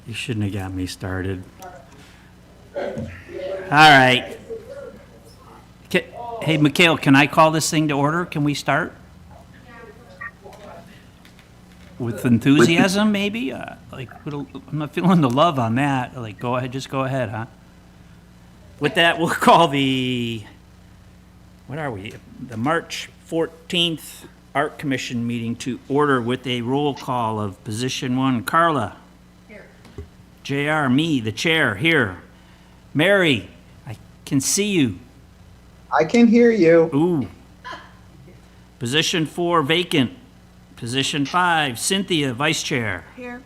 You shouldn't have got me started. All right. Hey, Mikhail, can I call this thing to order? Can we start? With enthusiasm, maybe? I'm not feeling the love on that. Like, go ahead, just go ahead, huh? With that, we'll call what are we? The March 14th Art Commission meeting to order with a roll call of position 1, Carla. Here. JR, me, the chair, here. Mary, I can see you. I can hear you. Ooh. Position 4, vacant. Position 5, Cynthia, vice chair. Here.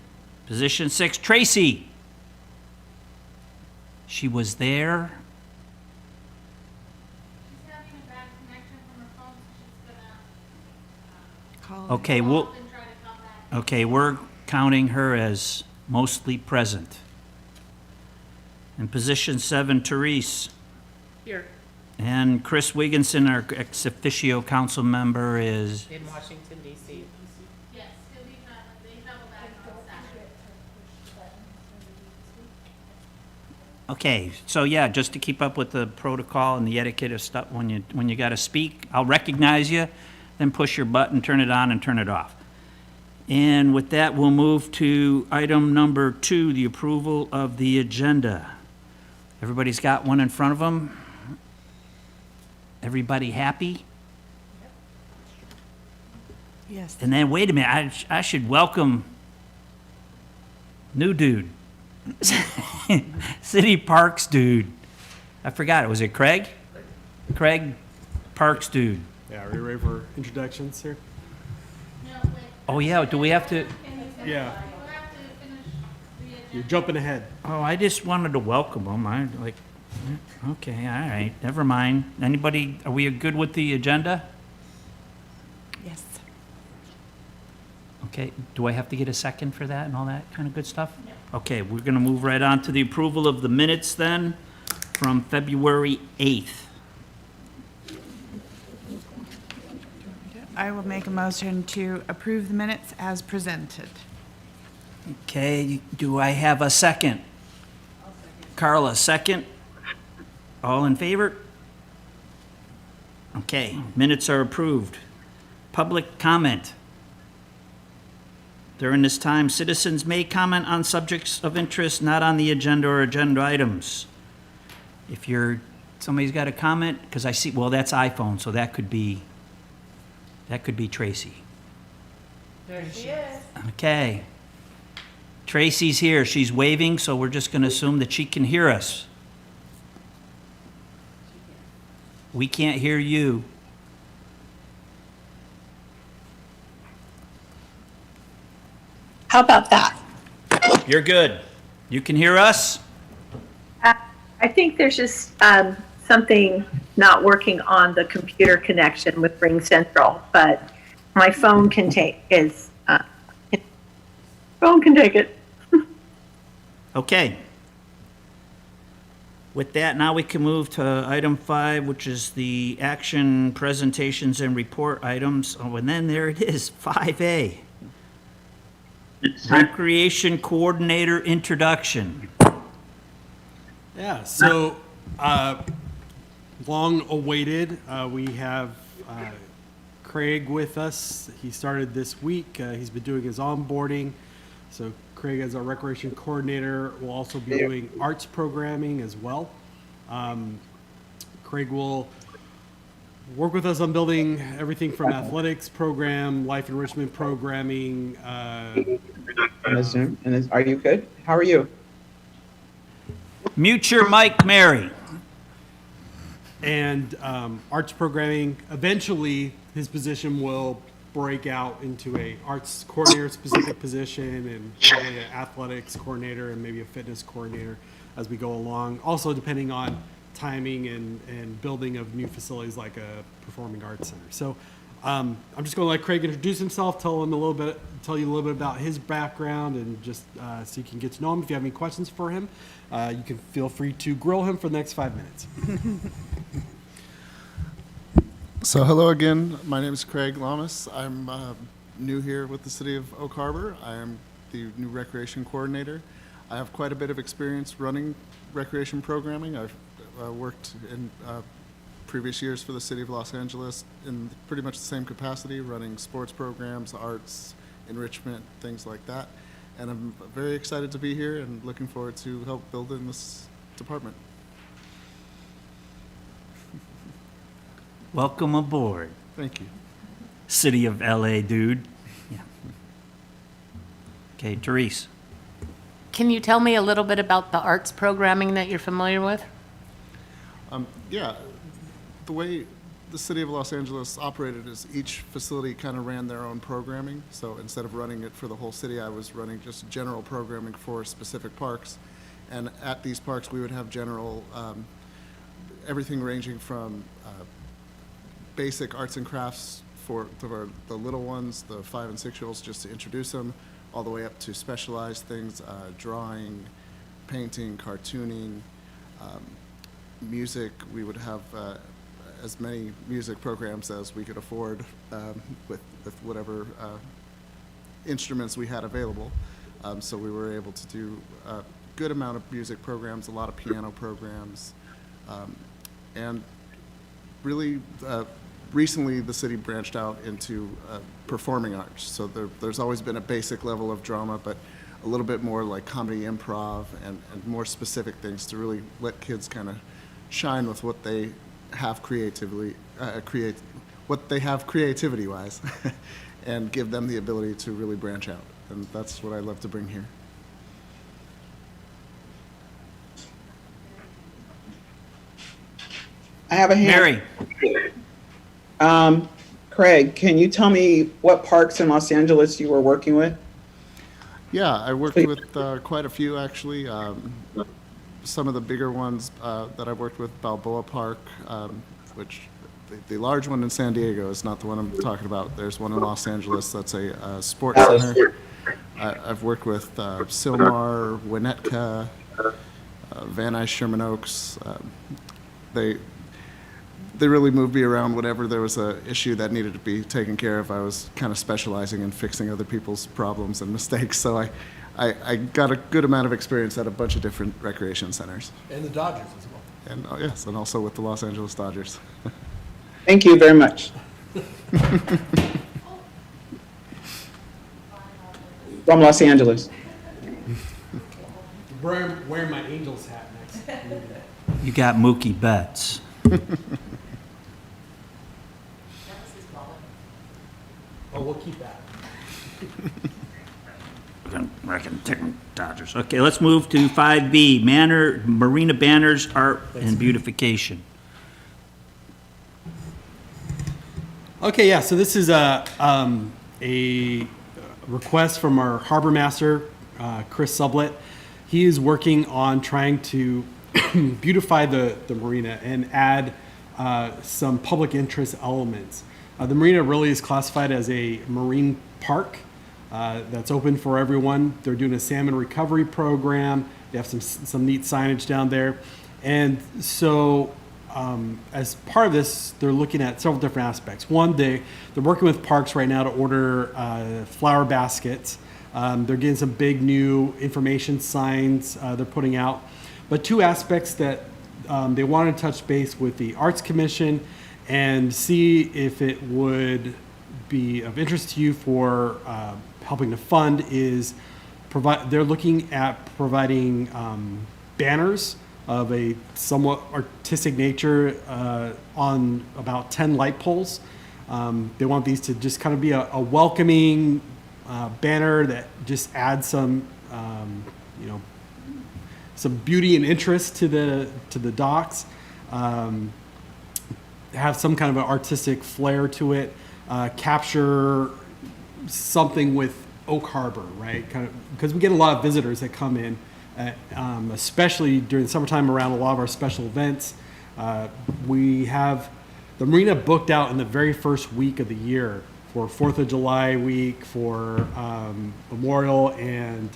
Position 6, Tracy. She was there. She's having a bad connection from her phone, so she's gonna Call. Okay, call and try to come back. okay, we're counting her as mostly present. In position 7, Therese. Here And Chris Wigginson, our ex officio council member, is, in Washington DC. Yes, he'll be traveling, they travel back on Saturday. okay, so yeah, just to keep up with the protocol and the etiquette of stuff, when you got to speak, I'll recognize you, then push your button, turn it on and turn it off. And with that, we'll move to item number 2, the approval of the agenda. Everybody's got one in front of them? Everybody happy? Yes. And then, wait a minute, I should welcome new dude. City Parks dude. I forgot, was it Craig? Craig Parks dude. Yeah, are you ready for introductions here? No, wait, Oh yeah, do we have to, Yeah, we'll have to finish the agenda. you're jumping ahead. oh, I just wanted to welcome him, okay, all right, never mind. Anybody, are we good with the agenda? Yes. Okay, do I have to get a second for that and all that kind of good stuff? Okay, we're gonna move right on to the approval of the minutes then, from February 8th. I will make a motion to approve the minutes as presented. Okay, do I have a second? Carla, second? All in favor? Okay, minutes are approved. Public comment. During this time, citizens may comment on subjects of interest not on the agenda or agenda items. If somebody's got a comment, because I see, well, that's iPhone, so that could be Tracy. There she is. Okay. Tracy's here. She's waving, so we're just going to assume that she can hear us. We can't hear you. How about that? You're good. You can hear us? I think there's just something not working on the computer connection with Ring Central, but my phone can take phone can take it. Okay. With that, now we can move to item 5, which is the action presentations and report items. Oh, and then there it is, 5A. Recreation Coordinator Introduction. Yeah, so long awaited, we have Craig with us. He started this week. He's been doing his onboarding. So Craig, as our recreation coordinator, will also be doing arts programming as well. Craig will work with us on building everything from athletics program, life enrichment programming. Are you good? How are you? Mute your mic, Mary. And arts programming. Eventually, his position will break out into a arts coordinator specific position and probably an athletics coordinator and maybe a fitness coordinator as we go along. Also, depending on timing and building of new facilities like a performing arts center. So I'm just going to let Craig introduce himself, tell you a little bit about his background, and just so you can get to know him. If you have any questions for him, you can feel free to grill him for the next 5 minutes. So hello again, my name is Craig Lamas. I'm new here with the City of Oak Harbor. I am the new recreation coordinator. I have quite a bit of experience running recreation programming. I've worked in previous years for the City of Los Angeles in pretty much the same capacity, running sports programs, arts, enrichment, things like that. And I'm very excited to be here and looking forward to help build in this department. Welcome aboard, Thank you. City of LA, dude. Yeah. Okay, Therese. Can you tell me a little bit about the arts programming that you're familiar with? Yeah, the way the City of Los Angeles operated is each facility kind of ran their own programming. So instead of running it for the whole city, I was running just general programming for specific parks. And at these parks, we would have general, everything ranging from basic arts and crafts for the little ones, the 5 and 6 year olds, just to introduce them, all the way up to specialized things, drawing, painting, cartooning, music. We would have as many music programs as we could afford with whatever instruments we had available. So we were able to do a good amount of music programs, a lot of piano programs, and really recently the city branched out into performing arts. So there's always been a basic level of drama, but a little bit more like comedy, improv, and more specific things to really let kids kind of shine with what they have creativity-wise, and give them the ability to really branch out. And that's what I love to bring here. I have a hand. Mary. Craig, can you tell me what parks in Los Angeles you were working with? Yeah, I worked with quite a few actually. Some of the bigger ones that I've worked with, Balboa Park, which the large one in San Diego is not the one I'm talking about. There's one in Los Angeles that's a sports center. I've worked with Sylmar, Winnetka, Van Nuys, Sherman Oaks. They really moved me around whenever there was an issue that needed to be taken care of. I was kind of specializing in fixing other people's problems and mistakes, so I got a good amount of experience at a bunch of different recreation centers. And the Dodgers as well. And yes, and also with the Los Angeles Dodgers. Thank you very much. From Los Angeles. Wearing my Angels hat next. You got Mookie Betts. Oh, we'll keep that. Reckon Dodgers. Okay, let's move to 5B, Marina Banners, Art and Beautification. Okay, yeah, so this is a request from our harbor master, Chris Sublett. He is working on trying to beautify the marina and add some public interest elements. The marina really is classified as a marine park that's open for everyone. They're doing a salmon recovery program. They have some neat signage down there. And so as part of this, they're looking at several different aspects. One, they're working with parks right now to order flower baskets. They're getting some big new information signs they're putting out. But two aspects that they want to touch base with the Arts Commission and see if it would be of interest to you for helping to fund is they're looking at providing banners of a somewhat artistic nature on about 10 light poles. They want these to just kind of be a welcoming banner that just adds some, some beauty and interest to the docks. Have some kind of an artistic flair to it. Capture something with Oak Harbor, right? Kind of because we get a lot of visitors that come in, especially during the summertime around a lot of our special events. We have the marina booked out in the very first week of the year for 4th of July week, for Memorial, and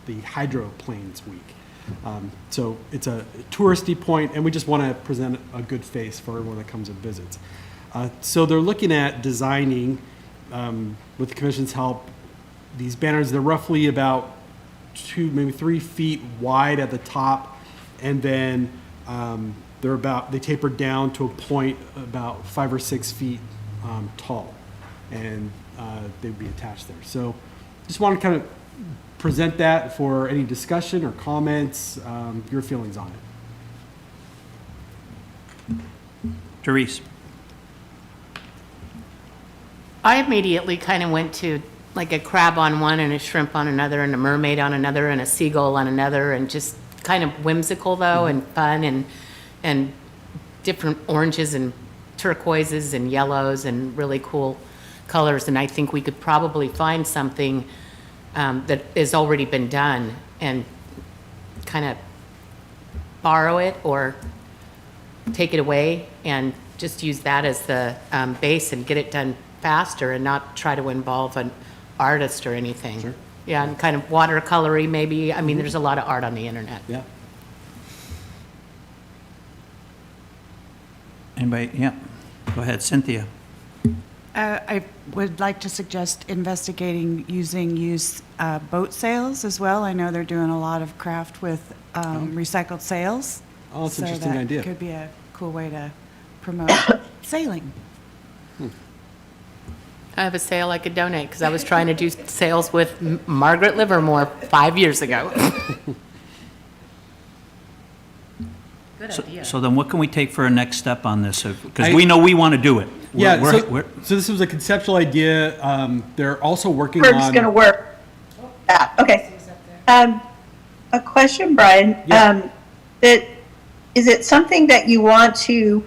the hydroplanes week. So it's a touristy point, and we just want to present a good face for everyone that comes and visits. So they're looking at designing, with the commission's help, these banners. They're roughly about 2, maybe 3 feet wide at the top, and then they taper down to a point about 5 or 6 feet tall, and they'd be attached there. So just want to kind of present that for any discussion or comments, your feelings on it. Therese? I immediately kind of went to like a crab on one and a shrimp on another and a mermaid on another and a seagull on another, and just kind of whimsical though, and fun, and different oranges and turquoises and yellows and really cool colors. And I think we could probably find something that has already been done and kind of borrow it or take it away and just use that as the base and get it done faster and not try to involve an artist or anything. Sure. Yeah, and kind of watercolory maybe. I mean, there's a lot of art on the internet. Yeah. Anybody? Yeah. Go ahead, Cynthia. I would like to suggest investigating using used boat sails as well. I know they're doing a lot of craft with recycled sails. Oh, that's an so interesting that idea. Could be a cool way to promote sailing. I have a sale I could donate because I was trying to do sales with Margaret Livermore 5 years ago. Good idea. So then what can we take for a next step on this? Because I- we know we want to do it. Yeah, We're- so this was a conceptual idea. They're also working We're just going to on, work. Yeah, okay. A question, Brian. Yeah. Is it something that you want to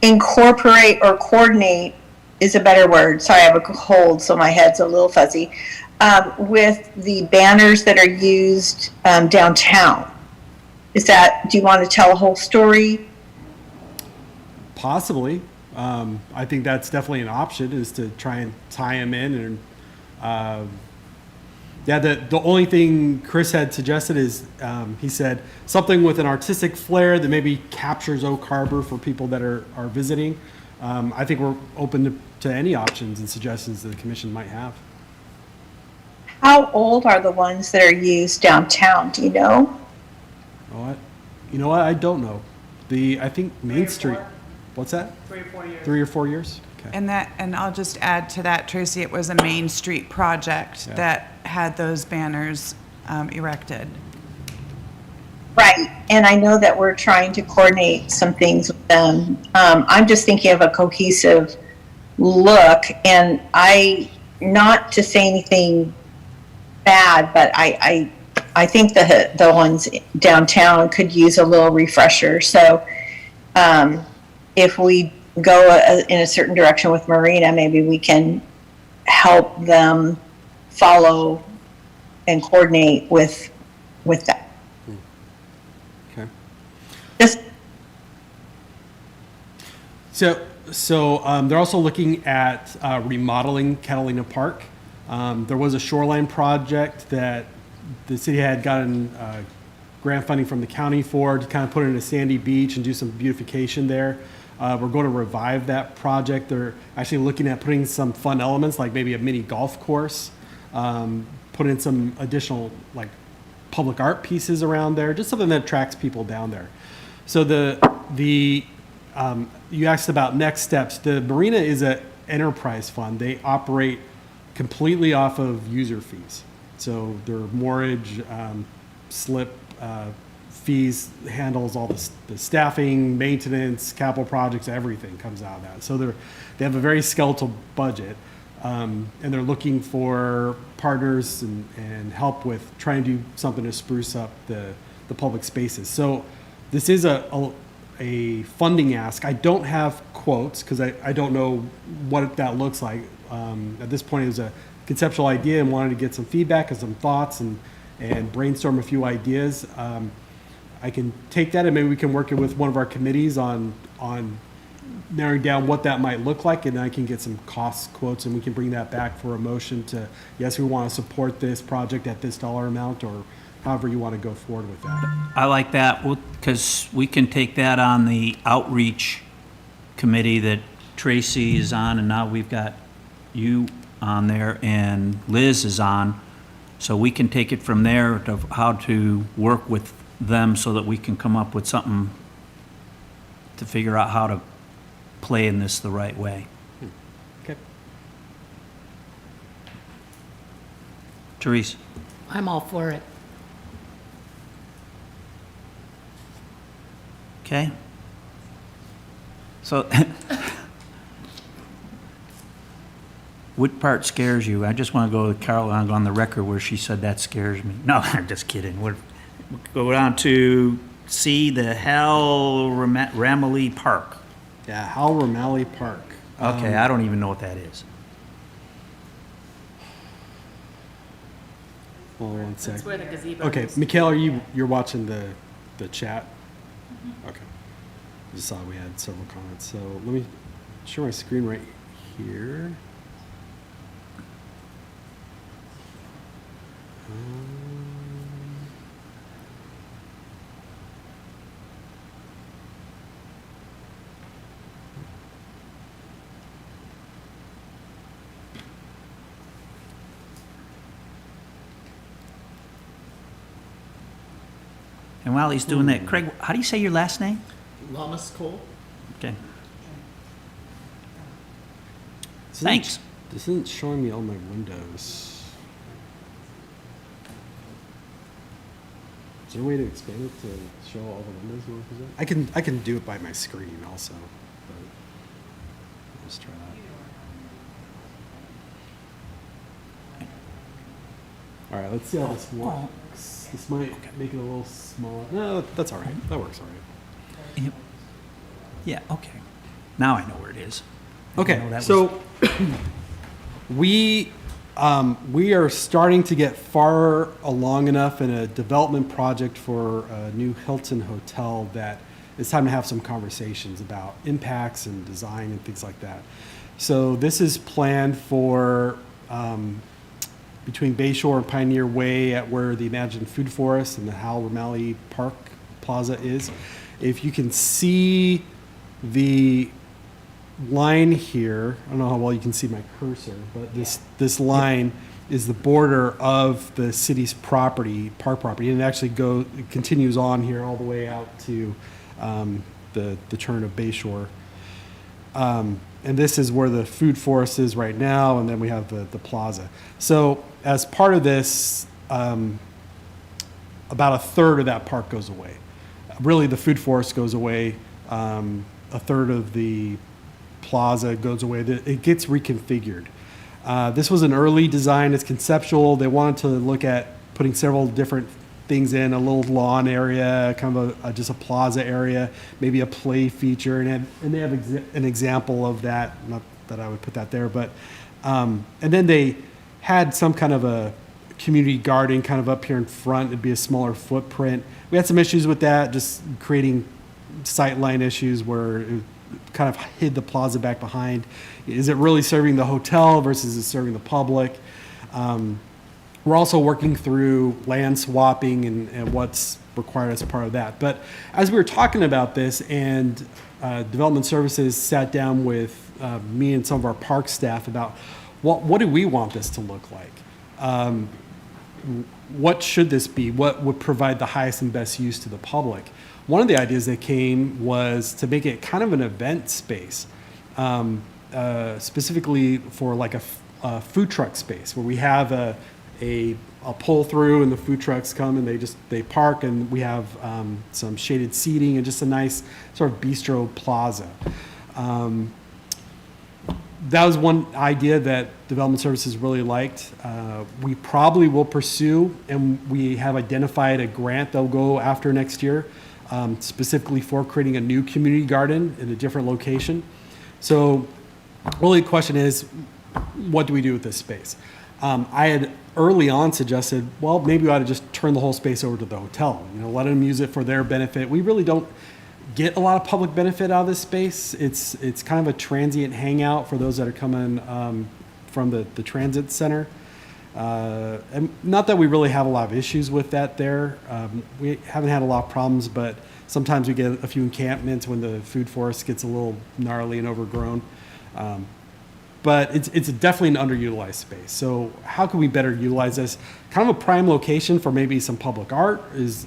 incorporate or coordinate, is a better word, sorry, I have a cold, so my head's a little fuzzy, with the banners that are used downtown? Do you want to tell a whole story? possibly. I think that's definitely an option, is to try and tie them in. And yeah, the only thing Chris had suggested is, he said, something with an artistic flair that maybe captures Oak Harbor for people that are visiting. I think we're open to any options and suggestions that the commission might have. How old are the ones that are used downtown? Do you know? You know what? I don't know. I think Main Street. What's that? 3 or 4 years. 3 or 4 years? Okay. And I'll just add to that, Tracy, it was a Main Street project Yeah. that had those banners erected. Right, and I know that we're trying to coordinate some things with them. I'm just thinking of a cohesive look, and not to say anything bad, but I think the ones downtown could use a little refresher. So if we go in a certain direction with Marina, maybe we can help them follow and coordinate with that. Okay. Just So they're also looking at remodeling Catalina Park. There was a shoreline project that the city had gotten grant funding from the county for, to kind of put in a sandy beach and do some beautification there. We're going to revive that project. They're actually looking at putting some fun elements, like maybe a mini golf course, put in some additional like public art pieces around there, just something that attracts people down there. So you asked about next steps. The marina is an enterprise fund. They operate completely off of user fees. So their moorage, slip fees handles all the staffing, maintenance, capital projects, everything comes out of that. So they have a very skeletal budget, and they're looking for partners and help with trying to do something to spruce up the public spaces. So this is a funding ask. I don't have quotes because I don't know what that looks like. At this point, it was a conceptual idea and wanted to get some feedback and some thoughts and brainstorm a few ideas. I can take that and maybe we can work it with one of our committees on narrowing down what that might look like, and I can get some cost quotes, and we can bring that back for a motion to, yes, we want to support this project at this dollar amount, or however you want to go forward with that. I like that, because we can take that on the outreach committee that Tracy is on, and now we've got you on there, and Liz is on. So we can take it from there to how to work with them so that we can come up with something to figure out how to play in this the right way. Okay. Therese? I'm all for it. Okay. So, what part scares you? I just want to go with Carol on the record where she said that scares me. No, I'm just kidding. We'll go down to C, the Hal Ramley Park. Yeah, Hal Ramalley Park. Okay, I don't even know what that is. Hold on one sec. That's where the gazebo Okay, is. Mikhail, you're watching the chat? Okay. I just saw we had several comments. So let me share my screen right here. And while he's doing that, Craig, how do you say your last name? Lamas Cole? Okay. This Thanks. Isn't, this isn't showing me all my windows. Is there a way to expand it to show all the windows you represent? I can do it by my screen also. But let's try that. All right, let's see how this works. This might make it a little smaller. No, that's all right. That works all right. Yeah, okay. Now I know where it is. Okay, that was- so we are starting to get far along enough in a development project for a new Hilton hotel that it's time to have some conversations about impacts and design and things like that. So this is planned for between Bayshore and Pioneer Way at where the Imagine Food Forest and the Hal Ramalley Park Plaza is. If you can see the line here, I don't know how well you can see my cursor, but this line is the border of the city's property, park property, and it actually it continues on here all the way out to the turn of Bayshore. And this is where the food forest is right now, and then we have the plaza. So as part of this, about a third of that park goes away. Really, the food forest goes away. A third of the plaza goes away. It gets reconfigured. This was an early design. It's conceptual. They wanted to look at putting several different things in, a little lawn area, kind of just a plaza area, maybe a play feature, and they have an example of that. Not that I would put that there, but and then they had some kind of a community garden kind of up here in front. It'd be a smaller footprint. We had some issues with that, just creating sightline issues where it kind of hid the plaza back behind. Is it really serving the hotel versus is it serving the public? We're also working through land swapping and what's required as part of that. But as we were talking about this, and Development Services sat down with me and some of our park staff about what do we want this to look like? What should this be? What would provide the highest and best use to the public? One of the ideas that came was to make it kind of an event space, specifically for like a food truck space where we have a pull through and the food trucks come and they park, and we have some shaded seating and just a nice sort of bistro plaza. That was one idea that Development Services really liked. We probably will pursue, and we have identified a grant they'll go after next year, specifically for creating a new community garden in a different location. So really the question is, what do we do with this space? I had early on suggested, well, maybe we ought to just turn the whole space over to the hotel, let them use it for their benefit. We really don't get a lot of public benefit out of this space. It's kind of a transient hangout for those that are coming from the transit center. And not that we really have a lot of issues with that there. We haven't had a lot of problems, but sometimes we get a few encampments when the food forest gets a little gnarly and overgrown. But it's definitely an underutilized space. So how can we better utilize this? Kind of a prime location for maybe some public art is,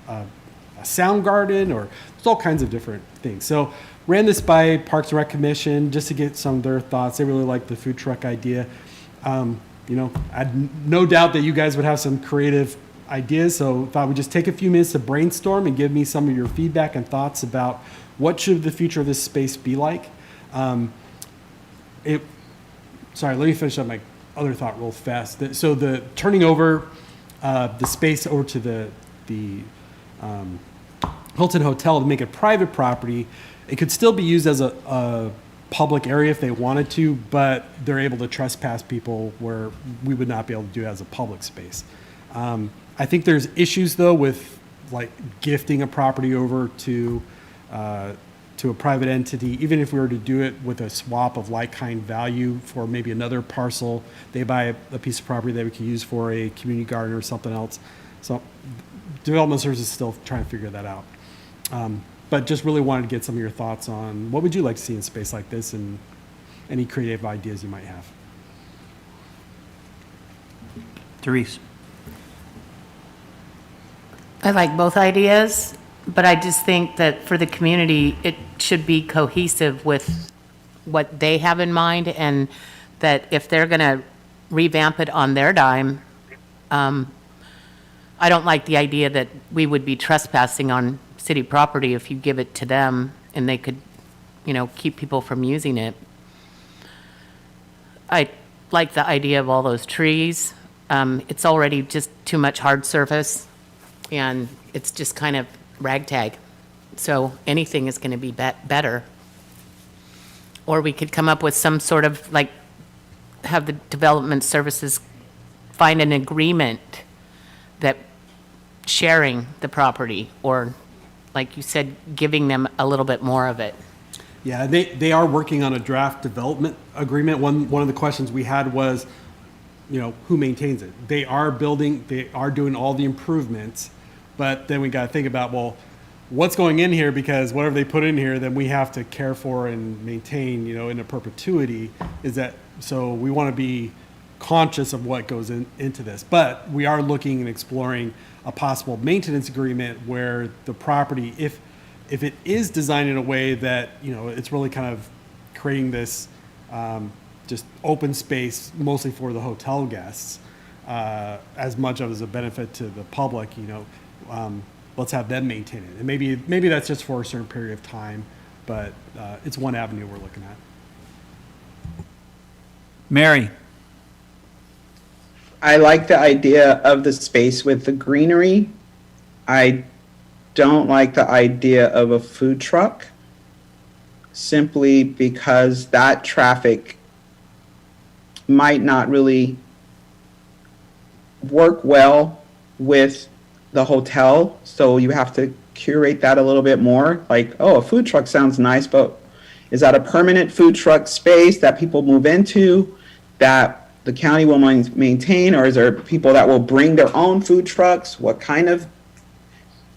a sound garden, or there's all kinds of different things. So ran this by Parks and Rec Commission just to get some of their thoughts. They really like the food truck idea. I had no doubt that you guys would have some creative ideas, so thought we'd just take a few minutes to brainstorm and give me some of your feedback and thoughts about what should the future of this space be like. Sorry, let me finish up my other thought real fast. So the turning over the space over to the Hilton Hotel to make it private property, it could still be used as a public area if they wanted to, but they're able to trespass people where we would not be able to do it as a public space. I think there's issues though with like gifting a property over to a private entity. Even if we were to do it with a swap of like-kind value for maybe another parcel, they buy a piece of property that we could use for a community garden or something else. So development services is still trying to figure that out. But just really wanted to get some of your thoughts on what would you like to see in space like this and any creative ideas you might have. Therese? I like both ideas, but I just think that for the community, it should be cohesive with what they have in mind, and that if they're going to revamp it on their dime, I don't like the idea that we would be trespassing on city property if you give it to them and they could, keep people from using it. I like the idea of all those trees. It's already just too much hard surface, and it's just kind of ragtag. So anything is going to be better. Or we could come up with some sort of, have the development services find an agreement that sharing the property, or, like you said, giving them a little bit more of it. Yeah, they are working on a draft development agreement. One of the questions we had was, who maintains it? They are doing all the improvements, but then we got to think about, well, what's going in here, because whatever they put in here, then we have to care for and maintain, in a perpetuity. So we want to be conscious of what goes into this. But we are looking and exploring a possible maintenance agreement where the property, if it is designed in a way that, it's really kind of creating this just open space mostly for the hotel guests, as much of as a benefit to the public, let's have them maintain it. And maybe that's just for a certain period of time, but it's one avenue we're looking at. Mary? I like the idea of the space with the greenery. I don't like the idea of a food truck, simply because that traffic might not really work well with the hotel. So you have to curate that a little bit more. Like, oh, a food truck sounds nice, but is that a permanent food truck space that people move into that the county will maintain, or is there people that will bring their own food trucks? What kind of,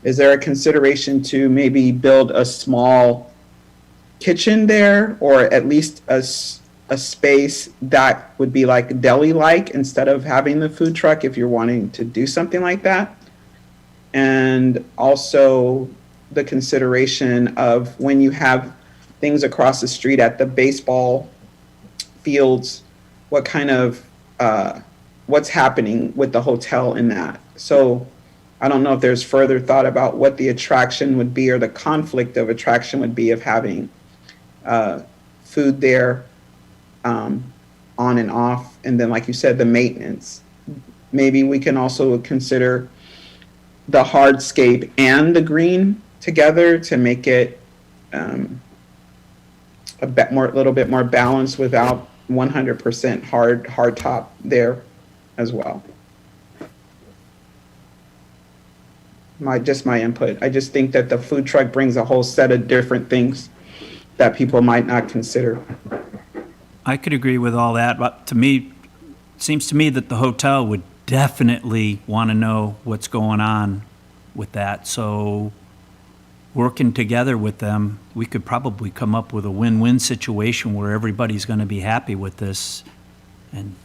is there a consideration to maybe build a small kitchen there, or at least a space that would be like deli-like instead of having the food truck, if you're wanting to do something like that? And also the consideration of when you have things across the street at the baseball fields, what kind of, what's happening with the hotel in that. So I don't know if there's further thought about what the attraction would be, or the conflict of attraction would be of having food there on and off. And then, like you said, the maintenance. Maybe we can also consider the hardscape and the green together to make it a little bit more balanced without 100% hard top there as well. just my input. I just think that the food truck brings a whole set of different things that people might not consider. I could agree with all that, but to me, it seems to me that the hotel would definitely want to know what's going on with that. So working together with them, we could probably come up with a win-win situation where everybody's going to be happy with this and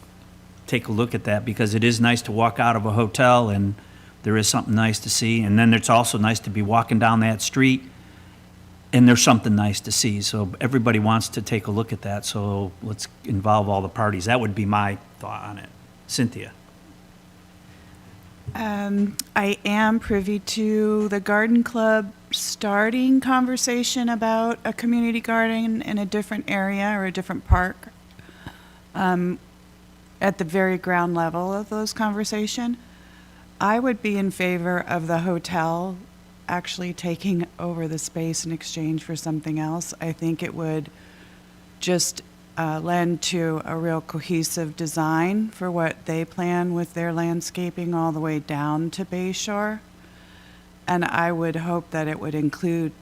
take a look at that, because it is nice to walk out of a hotel and there is something nice to see. And then it's also nice to be walking down that street and there's something nice to see. So everybody wants to take a look at that, so let's involve all the parties. That would be my thought on it. Cynthia? I am privy to the garden club starting conversation about a community garden in a different area or a different park, at the very ground level of those conversation. I would be in favor of the hotel actually taking over the space in exchange for something else. I think it would just lend to a real cohesive design for what they plan with their landscaping all the way down to Bay Shore. And I would hope that it would include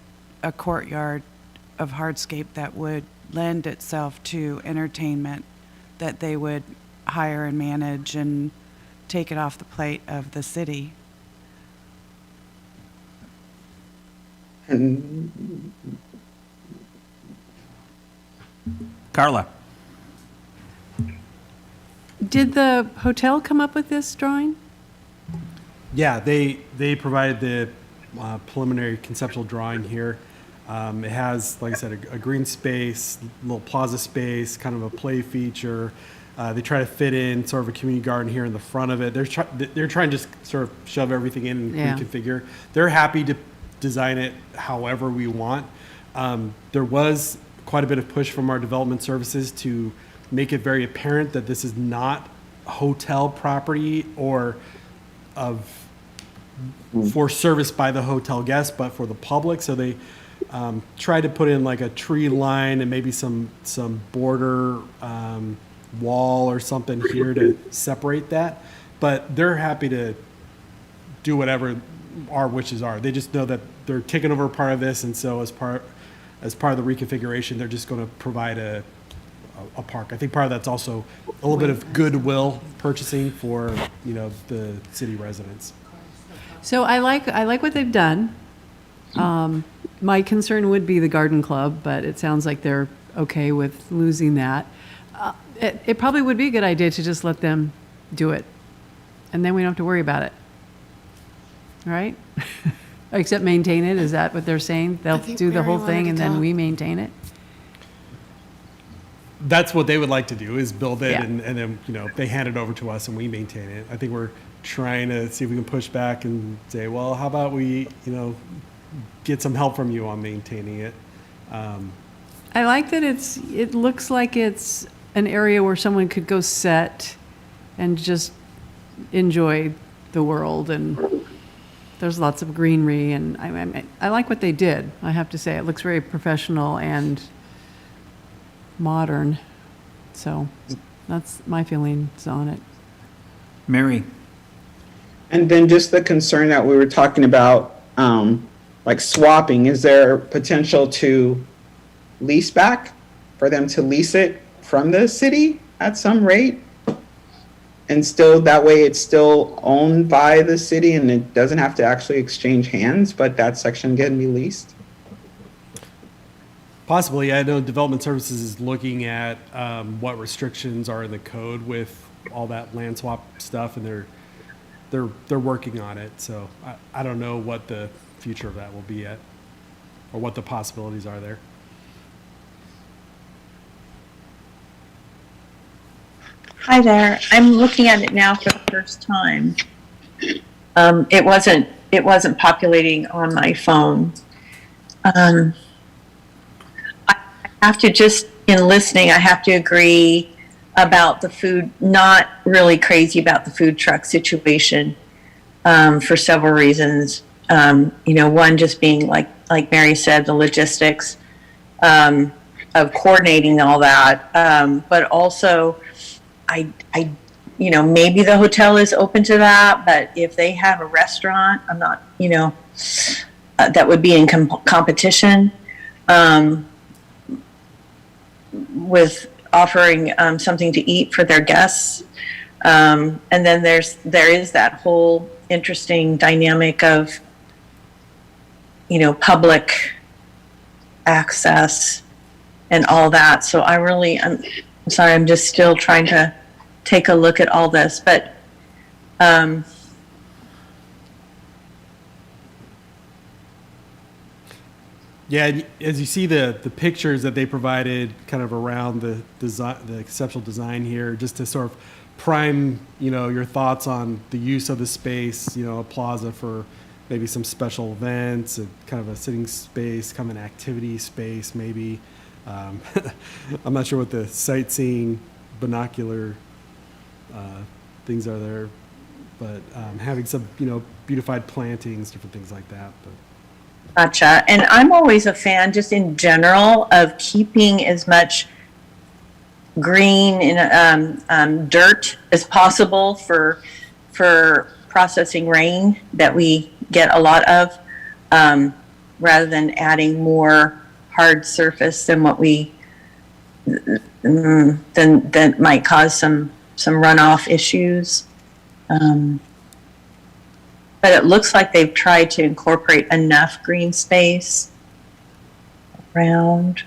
a courtyard of hardscape that would lend itself to entertainment that they would hire and manage and take it off the plate of the city. And Carla? Did the hotel come up with this drawing? Yeah, they provided the preliminary conceptual drawing here. It has, like I said, a green space, little plaza space, kind of a play feature. They try to fit in sort of a community garden here in the front of it. They're trying to just sort of shove everything in and Yeah. reconfigure. They're happy to design it however we want. There was quite a bit of push from our development services to make it very apparent that this is not hotel property or for service by the hotel guests, but for the public. So they tried to put in like a tree line and maybe some border wall or something here to separate that. But they're happy to do whatever our wishes are. They just know that they're taking over part of this, and so as part of the reconfiguration, they're just going to provide a park. I think part of that's also a little bit of goodwill purchasing for the city residents. So I like what they've done. My concern would be the garden club, but it sounds like they're okay with losing that. It probably would be a good idea to just let them do it, and then we don't have to worry about it. All right? Except maintain it, is that what they're saying? They'll think do the Mary whole wanted thing to and then talk. we maintain it? That's what they would like to do, is build it Yeah. and then they hand it over to us and we maintain it. I think we're trying to see if we can push back and say, well, how about we get some help from you on maintaining it. I like that it looks like it's an area where someone could go set and just enjoy the world, and there's lots of greenery, and I like what they did, I have to say. It looks very professional and modern, so that's my feelings on it. Mary? And then just the concern that we were talking about, like swapping, is there potential to lease back, for them to lease it from the city at some rate? And still, that way it's still owned by the city and it doesn't have to actually exchange hands, but that section can be leased? Possibly. I know Development Services is looking at what restrictions are in the code with all that land swap stuff, and they're working on it. So I don't know what the future of that will be yet, or what the possibilities are there. Hi there. I'm looking at it now for the first time. It wasn't populating on my phone. I have to just, in listening, I have to agree about the food, not really crazy about the food truck situation, for several reasons. One just being like Mary said, the logistics of coordinating all that, but also I maybe the hotel is open to that, but if they have a restaurant, I'm not, that would be in competition with offering something to eat for their guests. And then there is that whole interesting dynamic of, public access and all that. So I'm sorry, I'm just still trying to take a look at all this, but Yeah, and as you see the pictures that they provided kind of around the design, the conceptual design here, just to sort of prime, your thoughts on the use of the space, a plaza for maybe some special events, and kind of a sitting space, kind of an activity space maybe. I'm not sure what the sightseeing binocular things are there, but having some, beautified plantings, different things like that. But gotcha. And I'm always a fan, just in general, of keeping as much green and dirt as possible for processing rain that we get a lot of, rather than adding more hard surface than what we that might cause some runoff issues. But it looks like they've tried to incorporate enough green space around.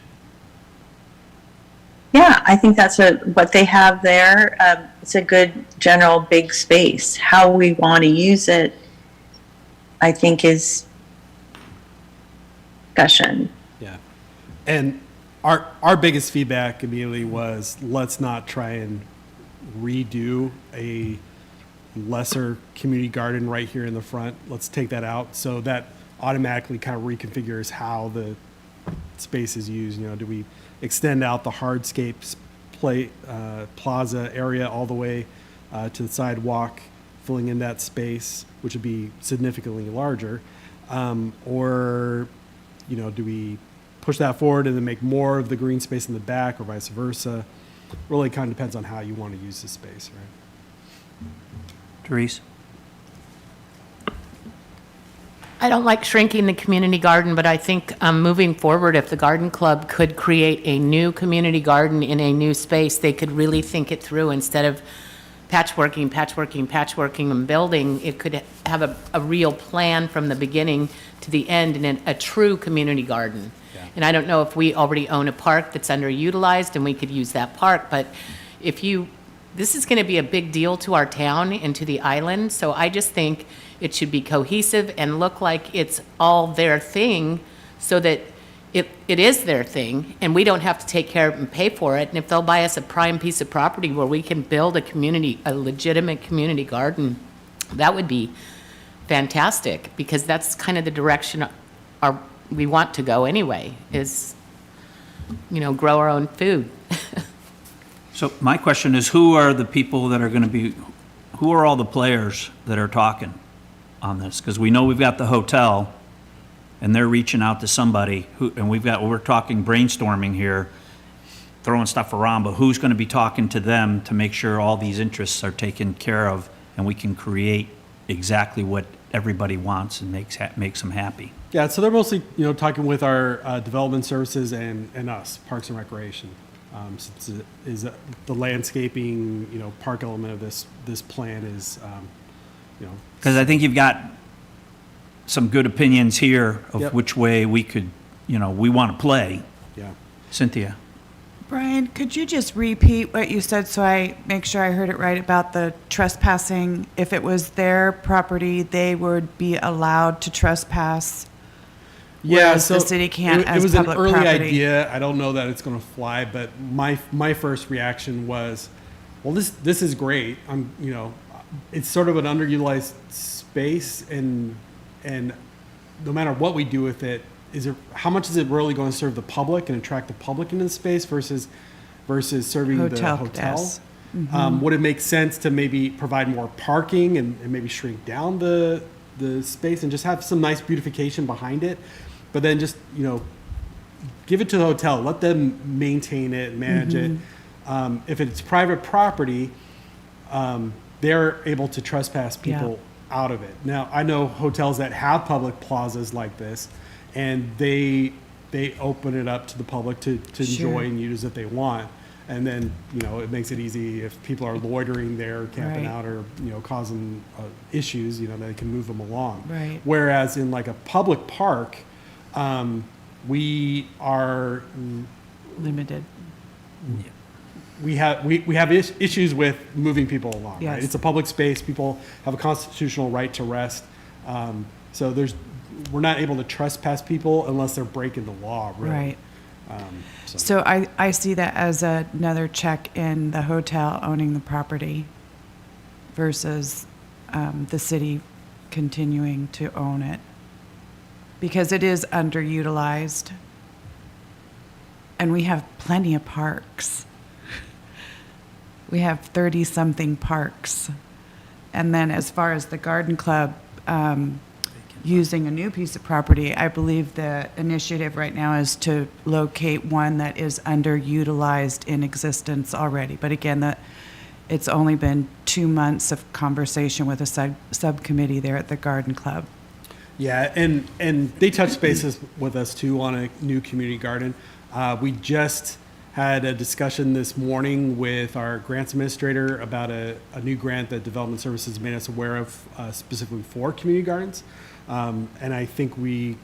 Yeah, I think that's what they have there. It's a good general big space. How we want to use it, I think, is discussion. yeah, and our biggest feedback immediately was, let's not try and redo a lesser community garden right here in the front. Let's take that out. So that automatically kind of reconfigures how the space is used. Do we extend out the hardscapes plaza area all the way to the sidewalk, filling in that space, which would be significantly larger? Or, do we push that forward and then make more of the green space in the back, or vice versa? Really kind of depends on how you want to use the space, right? Therese? I don't like shrinking the community garden, but I think moving forward, if the garden club could create a new community garden in a new space, they could really think it through instead of patchworking and building. It could have a real plan from the beginning to the end in a true community garden. Yeah. And I don't know if we already own a park that's underutilized and we could use that park, but this is going to be a big deal to our town and to the island, so I just think it should be cohesive and look like it's all their thing, so that it is their thing, and we don't have to take care of it and pay for it. And if they'll buy us a prime piece of property where we can build a legitimate community garden, that would be fantastic, because that's kind of the direction we want to go anyway, is, grow our own food. So my question is, who are the people that are going to be, who are all the players that are talking on this? Because we know we've got the hotel, and they're reaching out to somebody, and we're talking brainstorming here, throwing stuff around, but who's going to be talking to them to make sure all these interests are taken care of, and we can create exactly what everybody wants and makes them happy? Yeah, so they're mostly, talking with our development services and us, Parks and Recreation. Is the landscaping, park element of this plan is, Because I think you've got some good opinions here of Yep. which way we could, we want to play. yeah. Cynthia? Brian, could you just repeat what you said so I make sure I heard it right about the trespassing? If it was their property, they would be allowed to trespass? Yeah, Whereas the city can't it as was public an early property. idea. I don't know that it's going to fly, but my first reaction was, well, this is great. It's sort of an underutilized space, and no matter what we do with it, how much is it really going to serve the public and attract the public into the space versus serving the hotel? Yes. Would it make sense to maybe provide more parking and maybe shrink down the space and just have some nice beautification behind it? But then just, give it to the hotel, let them maintain it, manage it. If it's private property, they're able to trespass people out of it. Now, I know hotels that have public plazas like this, and they open it up to the public to enjoy and use if they want. And then, it makes it easy if people are loitering there, camping Right. out, or, causing issues, they can move them along. Right. Whereas in like a public park, we are Limited. we have issues with moving people along. Right? Yes. It's a public space. People have a constitutional right to rest. So we're not able to trespass people unless they're breaking the law. Really. Right. So So I see that as another check in the hotel owning the property versus the city continuing to own it. Because it is underutilized. And we have plenty of parks. We have 30-something parks. And then as far as the garden club, using a new piece of property, I believe the initiative right now is to locate one that is underutilized in existence already. But again, it's only been 2 months of conversation with a subcommittee there at the garden club. yeah, and they touch bases with us too on a new community garden. We just had a discussion this morning with our grants administrator about a new grant that Development Services made us aware of, specifically for community gardens. And I think we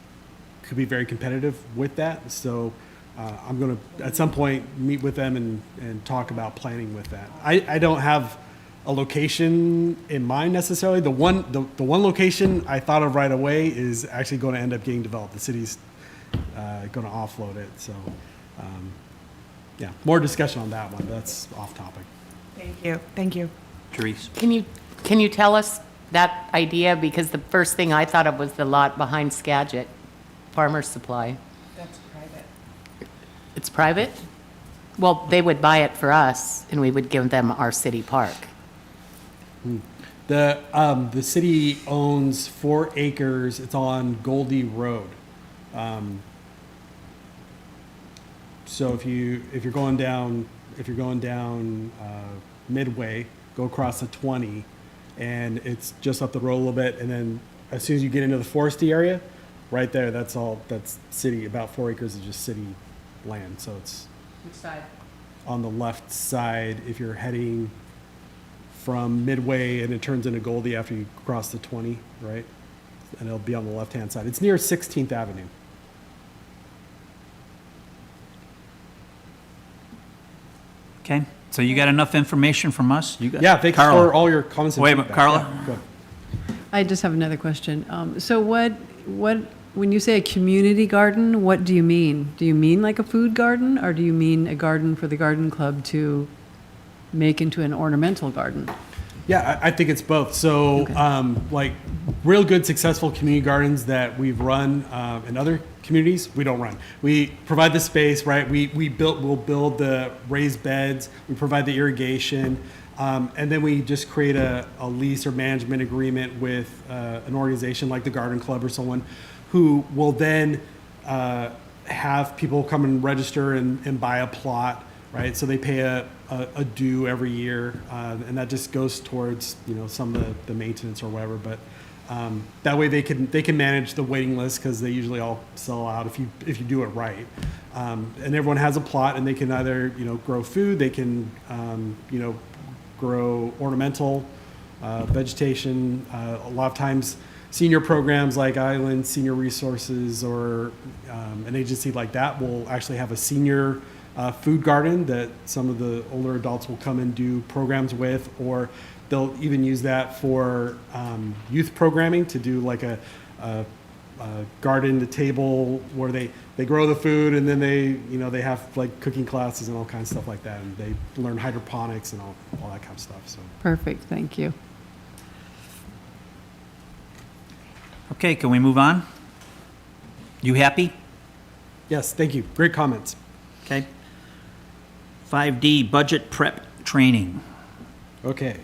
could be very competitive with that. So I'm going to, at some point, meet with them and talk about planning with that. I don't have a location in mind necessarily. The one location I thought of right away is actually going to end up getting developed. The city's going to offload it. So, yeah, more discussion on that one. That's off topic. Thank you. Thank you. Therese? Can you tell us that idea? Because the first thing I thought of was the lot behind Skagit, Farmer's Supply. That's private. It's private? Well, they would buy it for us, and we would give them our city park. The city owns 4 acres. It's on Goldie Road. So if you're going down Midway, go across the 20, and it's just up the road a little bit, and then as soon as you get into the foresty area, right there, that's city. About 4 acres is just city land. So it's Which side? on the left side if you're heading from Midway, and it turns into Goldie after you cross the 20, right? And it'll be on the left-hand side. It's near 16th Avenue. Okay, so you got enough information from us? You got Yeah, thanks Carla. for all your comments and Wait a minute, feedback. Carla? Yeah, go ahead. I just have another question. So when you say a community garden, what do you mean? Do you mean like a food garden, or do you mean a garden for the garden club to make into an ornamental garden? Yeah, I think it's both. So, like real good, successful community gardens that we've run in other communities, we don't run. We provide the space, right? We'll build the raised beds. We provide the irrigation, and then we just create a lease or management agreement with an organization like the Garden Club or someone, who will then have people come and register and buy a plot. Right, so they pay a due every year, and that just goes towards some of the maintenance or whatever. But that way they can manage the waiting list, because they usually all sell out if you do it right. And everyone has a plot, and they can either grow food, they can grow ornamental vegetation. A lot of times, senior programs like Island Senior Resources or an agency like that will actually have a senior food garden that some of the older adults will come and do programs with, or they'll even use that for youth programming to do like a garden to table where they grow the food, and then they have like cooking classes and all kinds of stuff like that, and they learn hydroponics and all that kind of stuff. So Perfect, thank you. Okay, can we move on? You happy? yes, thank you. Great comments. Okay. 5D, budget prep training. Okay.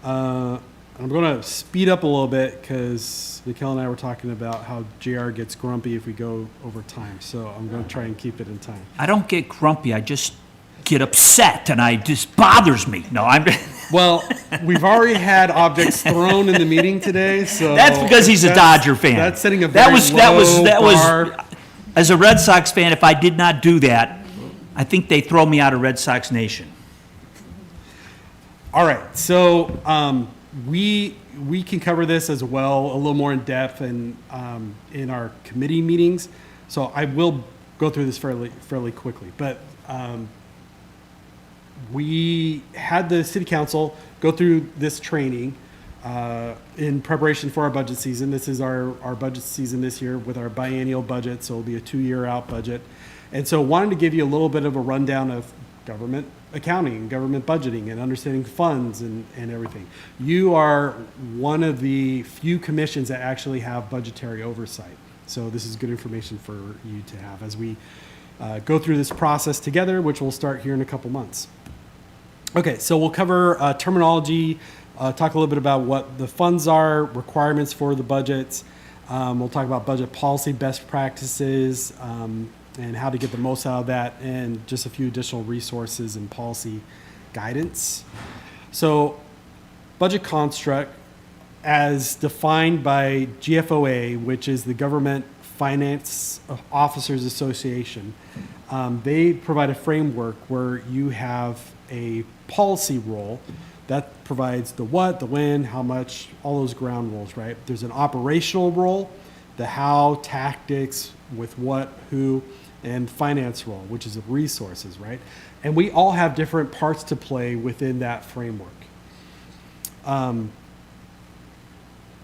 I'm going to speed up a little bit because Mikkel and I were talking about how JR gets grumpy if we go over time. So I'm going to try and keep it in time. I don't get grumpy, I just get upset, and I just bothers me. No, I'm. Well, we've already had objects thrown in the meeting today, so. That's because he's a that's- Dodger fan. That's setting a That very was low bar. as a Red Sox fan, if I did not do that, I think they throw me out of Red Sox Nation. All right, so we can cover this as well a little more in depth and in our committee meetings. So I will go through this fairly quickly, but we had the city council go through this training in preparation for our budget season. This is our budget season this year with our biennial budget, so it'll be a 2-year out budget. And so wanted to give you a little bit of a rundown of government accounting, government budgeting, and understanding funds and everything. You are one of the few commissions that actually have budgetary oversight. So this is good information for you to have as we go through this process together, which will start here in a couple months. Okay, so we'll cover terminology, talk a little bit about what the funds are, requirements for the budgets. We'll talk about budget policy, best practices, and how to get the most out of that, and just a few additional resources and policy guidance. So, budget construct, as defined by GFOA, which is the Government Finance Officers Association, they provide a framework where you have a policy role that provides the what, the when, how much, all those ground rules, right? There's an operational role, the how, tactics, with what, who, and finance role, which is the resources, right? And we all have different parts to play within that framework.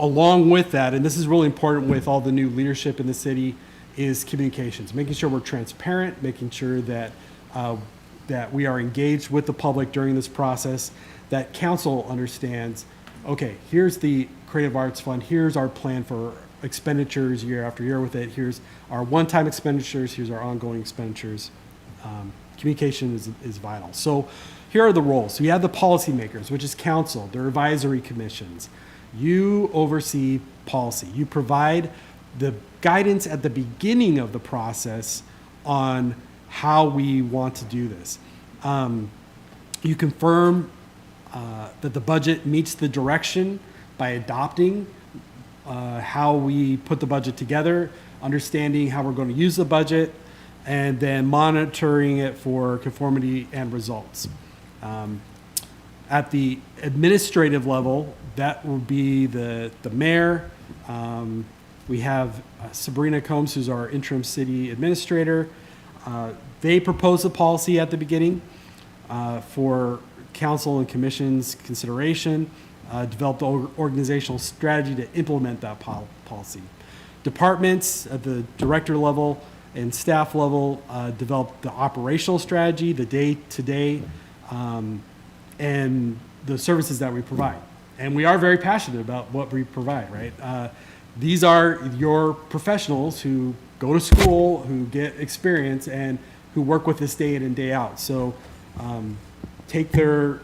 Along with that, and this is really important with all the new leadership in the city, is communications, making sure we're transparent, making sure that that we are engaged with the public during this process, that council understands, okay, here's the Creative Arts Fund, here's our plan for expenditures year after year with it, here's our one-time expenditures, here's our ongoing expenditures. Communication is vital. So here are the roles. So you have the policymakers, which is council, their advisory commissions. You oversee policy. You provide the guidance at the beginning of the process on how we want to do this. You confirm that the budget meets the direction by adopting how we put the budget together, understanding how we're going to use the budget, and then monitoring it for conformity and results. At the administrative level, that will be the mayor. We have Sabrina Combs, who's our interim city administrator. They propose the policy at the beginning for council and commission's consideration, develop the organizational strategy to implement that policy. Departments at the director level and staff level develop the operational strategy, the day-to-day, and the services that we provide. And we are very passionate about what we provide, right? These are your professionals who go to school, who get experience, and who work with this day in and day out. So take their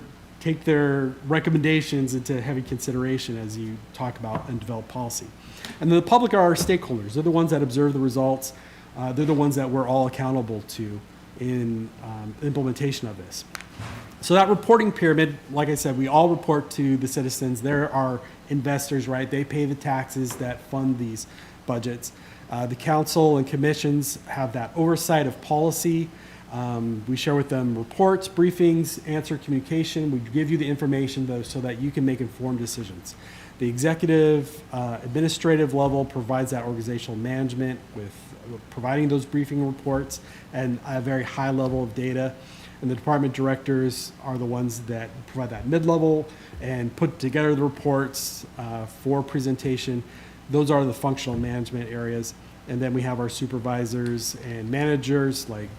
recommendations into heavy consideration as you talk about and develop policy. And the public are our stakeholders. They're the ones that observe the results. They're the ones that we're all accountable to in implementation of this. So that reporting pyramid, like I said, we all report to the citizens. They're our investors, right? They pay the taxes that fund these budgets. The council and commissions have that oversight of policy. We share with them reports, briefings, answer communication. We give you the information though so that you can make informed decisions. The executive, administrative level provides that organizational management with providing those briefing reports and a very high level of data. And the department directors are the ones that provide that mid-level and put together the reports for presentation. Those are the functional management areas. And then we have our supervisors and managers like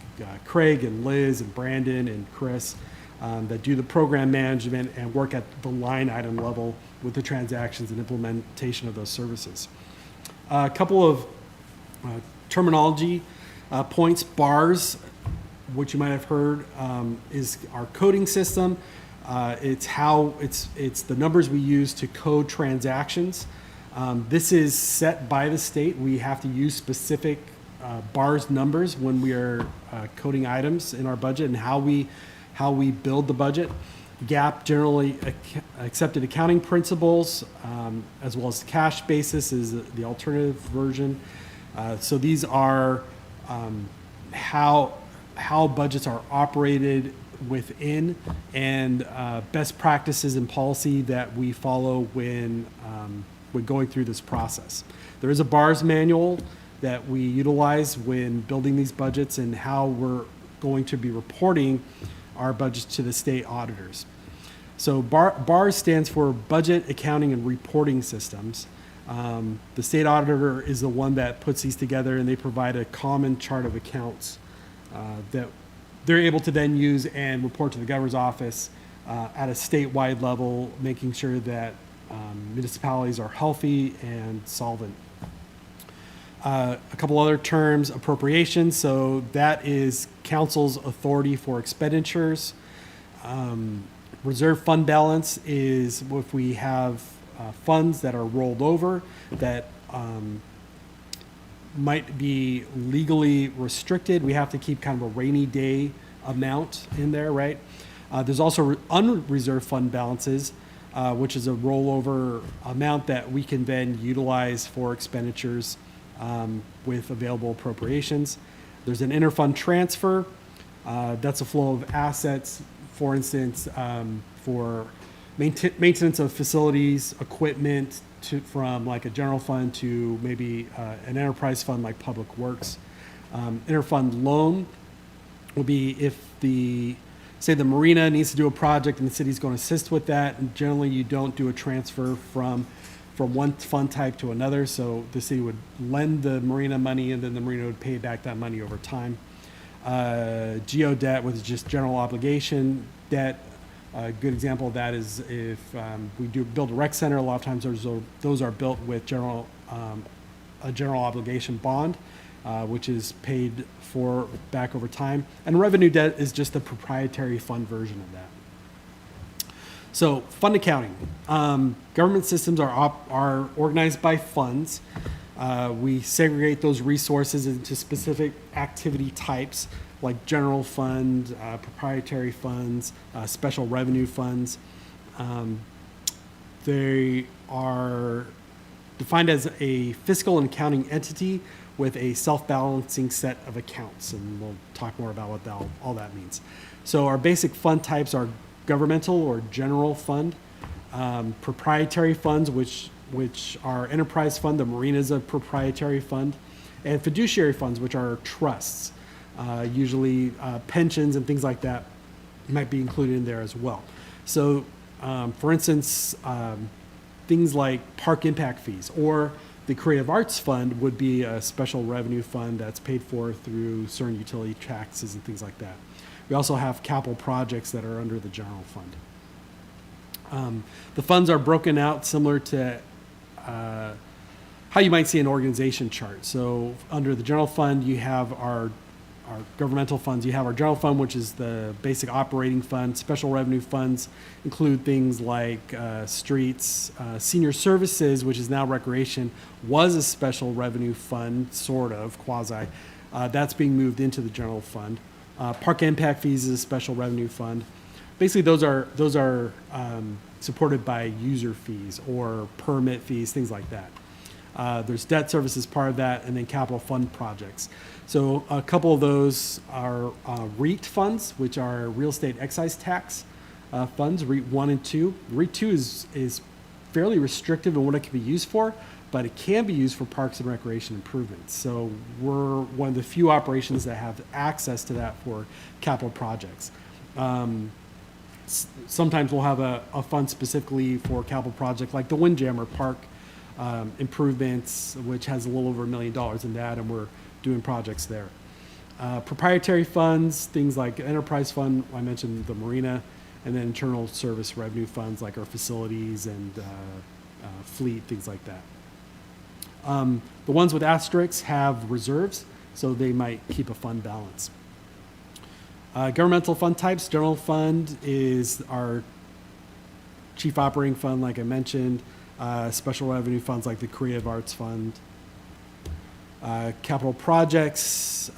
Craig and Liz and Brandon and Chris that do the program management and work at the line item level with the transactions and implementation of those services. A couple of terminology points, BARS, what you might have heard is our coding system. It's the numbers we use to code transactions. This is set by the state. We have to use specific bars numbers when we are coding items in our budget and how we build the budget. GAAP, generally accepted accounting principles, as well as cash basis is the alternative version. So these are how budgets are operated within, and best practices and policy that we follow when going through this process. There is a BARS manual that we utilize when building these budgets and how we're going to be reporting our budgets to the state auditors. So BARS stands for Budget, Accounting, and Reporting Systems. The state auditor is the one that puts these together, and they provide a common chart of accounts that they're able to then use and report to the governor's office at a statewide level, making sure that municipalities are healthy and solvent. A couple other terms, appropriations, so that is council's authority for expenditures. Reserve fund balance is if we have funds that are rolled over that might be legally restricted. We have to keep kind of a rainy day amount in there, right? There's also unreserved fund balances, which is a rollover amount that we can then utilize for expenditures with available appropriations. There's an interfund transfer. That's a flow of assets, for instance, for maintenance of facilities, equipment, from like a general fund to maybe an enterprise fund like Public Works. Interfund loan will be if say the marina needs to do a project and the city's going to assist with that, and generally you don't do a transfer from one fund type to another, so the city would lend the marina money and then the marina would pay back that money over time. Geo debt, which is just general obligation debt. A good example of that is if we do build a rec center, a lot of times those are built with a general obligation bond, which is paid for back over time. And revenue debt is just the proprietary fund version of that. So fund accounting. Government systems are organized by funds. We segregate those resources into specific activity types like general fund, proprietary funds, special revenue funds. They are defined as a fiscal and accounting entity with a self-balancing set of accounts, and we'll talk more about what all that means. So our basic fund types are governmental or general fund, proprietary funds, which are enterprise fund, the marina is a proprietary fund, and fiduciary funds, which are trusts. Usually pensions and things like that might be included in there as well. So, for instance, things like park impact fees or the Creative Arts Fund would be a special revenue fund that's paid for through certain utility taxes and things like that. We also have capital projects that are under the general fund. The funds are broken out similar to how you might see an organization chart. So under the general fund, you have our governmental funds. You have our general fund, which is the basic operating fund. Special revenue funds include things like streets, senior services, which is now recreation, was a special revenue fund, sort of, quasi. That's being moved into the general fund. Park impact fees is a special revenue fund. Basically, those are supported by user fees or permit fees, things like that. There's debt services part of that, and then capital fund projects. So a couple of those are REIT funds, which are real estate excise tax funds, REIT 1 and 2. REIT 2 is fairly restrictive in what it can be used for, but it can be used for parks and recreation improvements. So we're one of the few operations that have access to that for capital projects. Sometimes we'll have a fund specifically for capital project like the Windjammer Park improvements, which has a little over $1 million in that, and we're doing projects there. Proprietary funds, things like enterprise fund, I mentioned the marina, and then internal service revenue funds like our facilities and fleet, things like that. The ones with asterisks have reserves, so they might keep a fund balance. Governmental fund types, general fund is our chief operating fund, like I mentioned, special revenue funds like the Creative Arts Fund. Capital projects,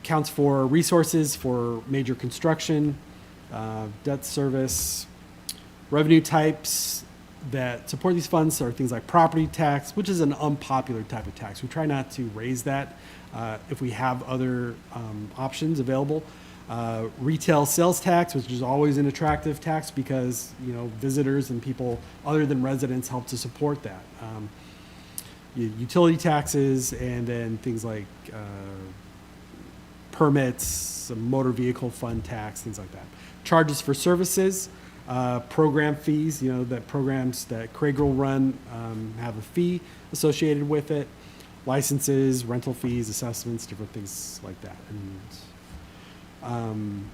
accounts for resources for major construction, debt service. Revenue types that support these funds are things like property tax, which is an unpopular type of tax. We try not to raise that if we have other options available. Retail sales tax, which is always an attractive tax because, you know, visitors and people other than residents help to support that. Utility taxes, and then things like permits, a motor vehicle fund tax, things like that. Charges for services, program fees, you know, that programs that Craig will run have a fee associated with it. Licenses, rental fees, assessments, different things like that. And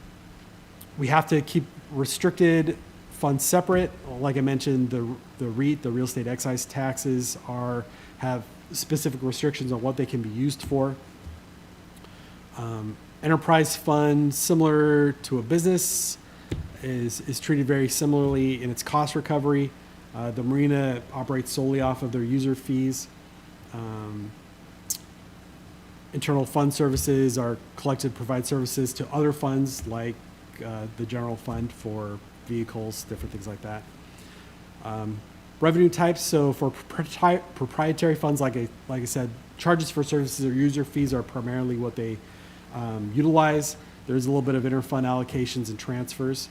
we have to keep restricted funds separate. Like I mentioned, the REIT, the real estate excise taxes, have specific restrictions on what they can be used for. Enterprise fund, similar to a business, is treated very similarly in its cost recovery. The marina operates solely off of their user fees. Internal fund services are collected to provide services to other funds like the general fund for vehicles, different things like that. Revenue types, so for proprietary funds, like I said, charges for services or user fees are primarily what they utilize. There's a little bit of interfund allocations and transfers.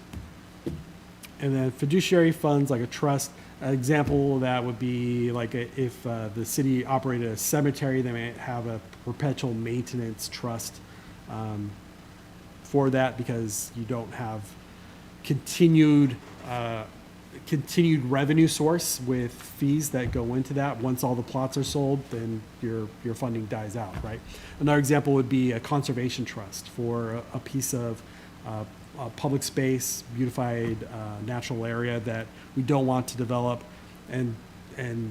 And then fiduciary funds like a trust, an example of that would be like if the city operated a cemetery, they may have a perpetual maintenance trust for that because you don't have continued revenue source with fees that go into that. Once all the plots are sold, then your funding dies out, right? Another example would be a conservation trust for a piece of a public space, beautified natural area that we don't want to develop, and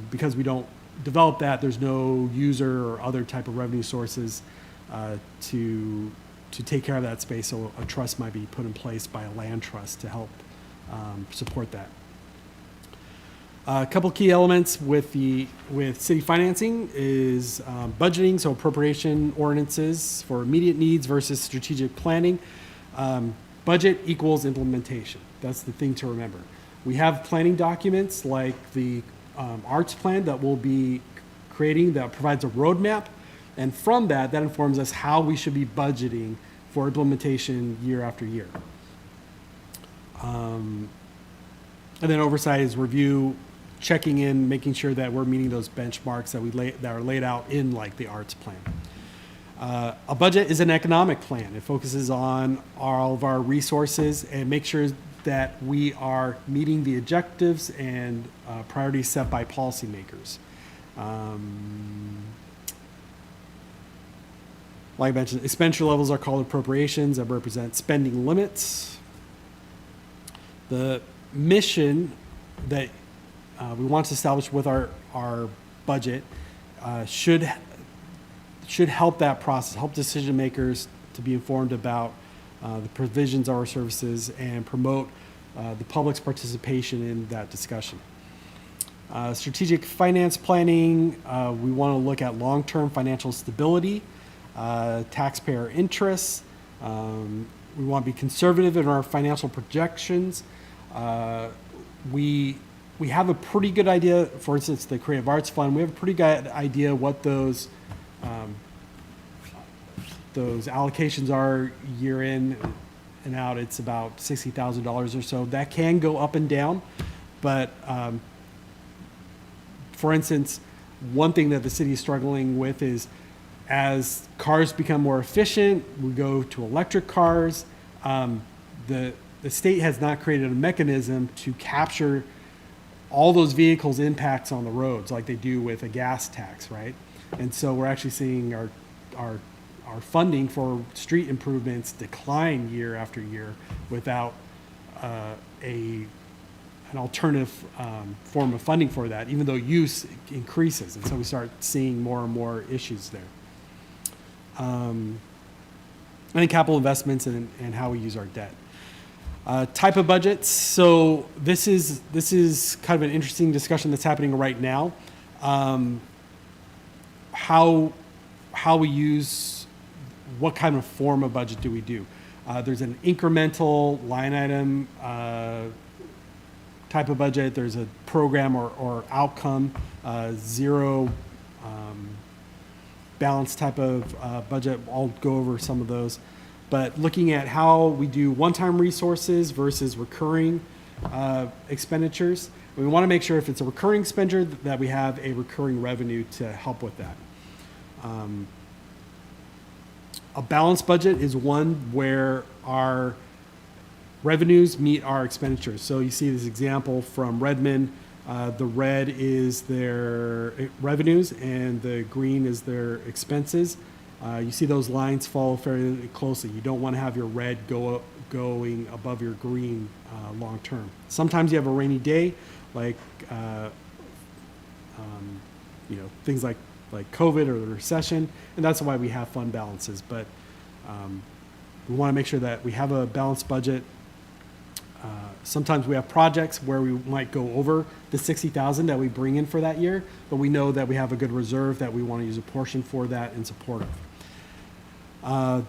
because we don't develop that, there's no user or other type of revenue sources to take care of that space. So a trust might be put in place by a land trust to help support that. A couple key elements with city financing is budgeting, so appropriation ordinances for immediate needs versus strategic planning. Budget equals implementation. That's the thing to remember. We have planning documents like the arts plan that we'll be creating that provides a roadmap, and from that informs us how we should be budgeting for implementation year after year. And then oversight is review, checking in, making sure that we're meeting those benchmarks that are laid out in like the arts plan. A budget is an economic plan. It focuses on all of our resources and makes sure that we are meeting the objectives and priorities set by policymakers. Like I mentioned, expenditure levels are called appropriations that represent spending limits. The mission that we want to establish with our budget should help that process, help decision makers to be informed about the provisions of our services and promote the public's participation in that discussion. Strategic finance planning, we want to look at long-term financial stability, taxpayer interests. We want to be conservative in our financial projections. We have a pretty good idea, for instance, the Creative Arts Fund, we have a pretty good idea what those allocations are year in and out. It's about $60,000 or so. That can go up and down, but for instance, one thing that the city is struggling with is as cars become more efficient, we go to electric cars. The state has not created a mechanism to capture all those vehicles' impacts on the roads like they do with a gas tax, right? And so we're actually seeing our funding for street improvements decline year after year without an alternative form of funding for that, even though use increases. And so we start seeing more and more issues there. And then capital investments and how we use our debt. Type of budgets. So this is kind of an interesting discussion that's happening right now. how we use, what kind of form of budget do we do? There's an incremental line item type of budget. There's a program or outcome, zero balance type of budget. I'll go over some of those. But looking at how we do one-time resources versus recurring expenditures, we want to make sure if it's a recurring expenditure that we have a recurring revenue to help with that. A balanced budget is one where our revenues meet our expenditures. So you see this example from Redmond. The red is their revenues and the green is their expenses. You see those lines follow fairly closely. You don't want to have your red going above your green long term. Sometimes you have a rainy day, like things like COVID or the recession, and that's why we have fund balances. But we want to make sure that we have a balanced budget. Sometimes we have projects where we might go over the 60,000 that we bring in for that year, but we know that we have a good reserve that we want to use a portion for that in support of.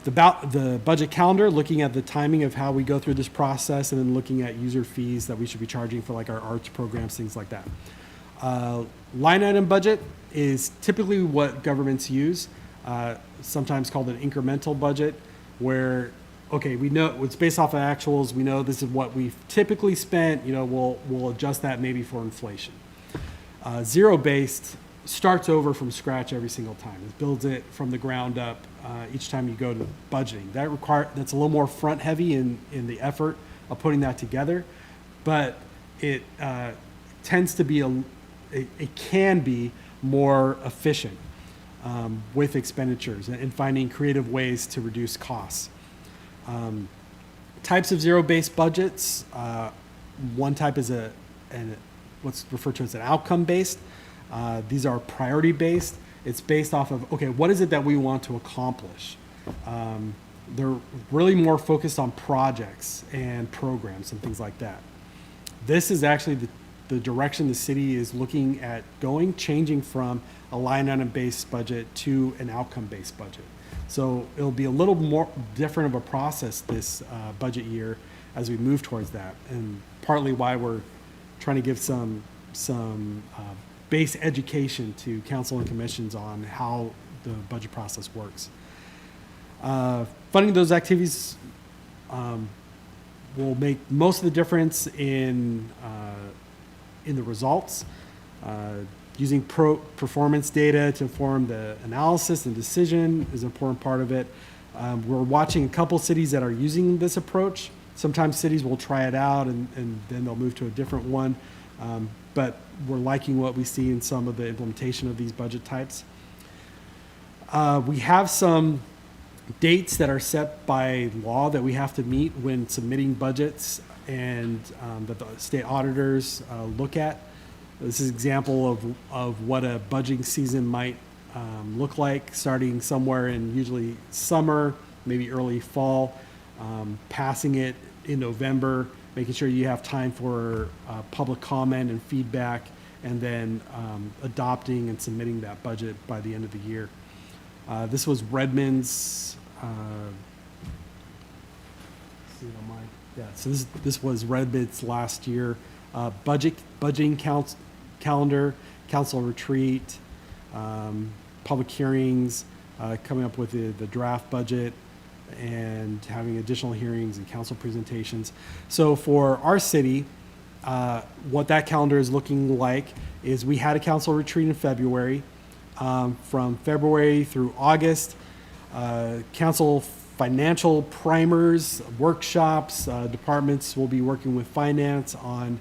The budget calendar, looking at the timing of how we go through this process, and then looking at user fees that we should be charging for like our arts programs, things like that. Line item budget is typically what governments use, sometimes called an incremental budget, where, okay, we know it's based off of actuals. We know this is what we've typically spent. We'll adjust that maybe for inflation. Zero-based starts over from scratch every single time. It builds it from the ground up each time you go to budgeting. That's a little more front-heavy in the effort of putting that together, but it tends to be it can be more efficient with expenditures and finding creative ways to reduce costs. Types of zero-based budgets. One type is what's referred to as an outcome-based. These are priority-based. It's based off of, okay, what is it that we want to accomplish? They're really more focused on projects and programs and things like that. This is actually the direction the city is looking at going, changing from a line item-based budget to an outcome-based budget. So it'll be a little more different of a process this budget year as we move towards that, and partly why we're trying to give some base education to council and commissions on how the budget process works. Funding those activities will make most of the difference in the results. Using performance data to inform the analysis and decision is an important part of it. We're watching a couple cities that are using this approach. Sometimes cities will try it out and then they'll move to a different one. But we're liking what we see in some of the implementation of these budget types. We have some dates that are set by law that we have to meet when submitting budgets and that the state auditors look at. This is an example of what a budgeting season might look like, starting somewhere in usually summer, maybe early fall, passing it in November, making sure you have time for public comment and feedback, and then adopting and submitting that budget by the end of the year. This was Redmond's. So this was Redmond's last year. Budgeting calendar, council retreat, public hearings, coming up with the draft budget, and having additional hearings and council presentations. So for our city, what that calendar is looking like is we had a council retreat in February. From February through August, council financial primers, workshops, departments will be working with finance on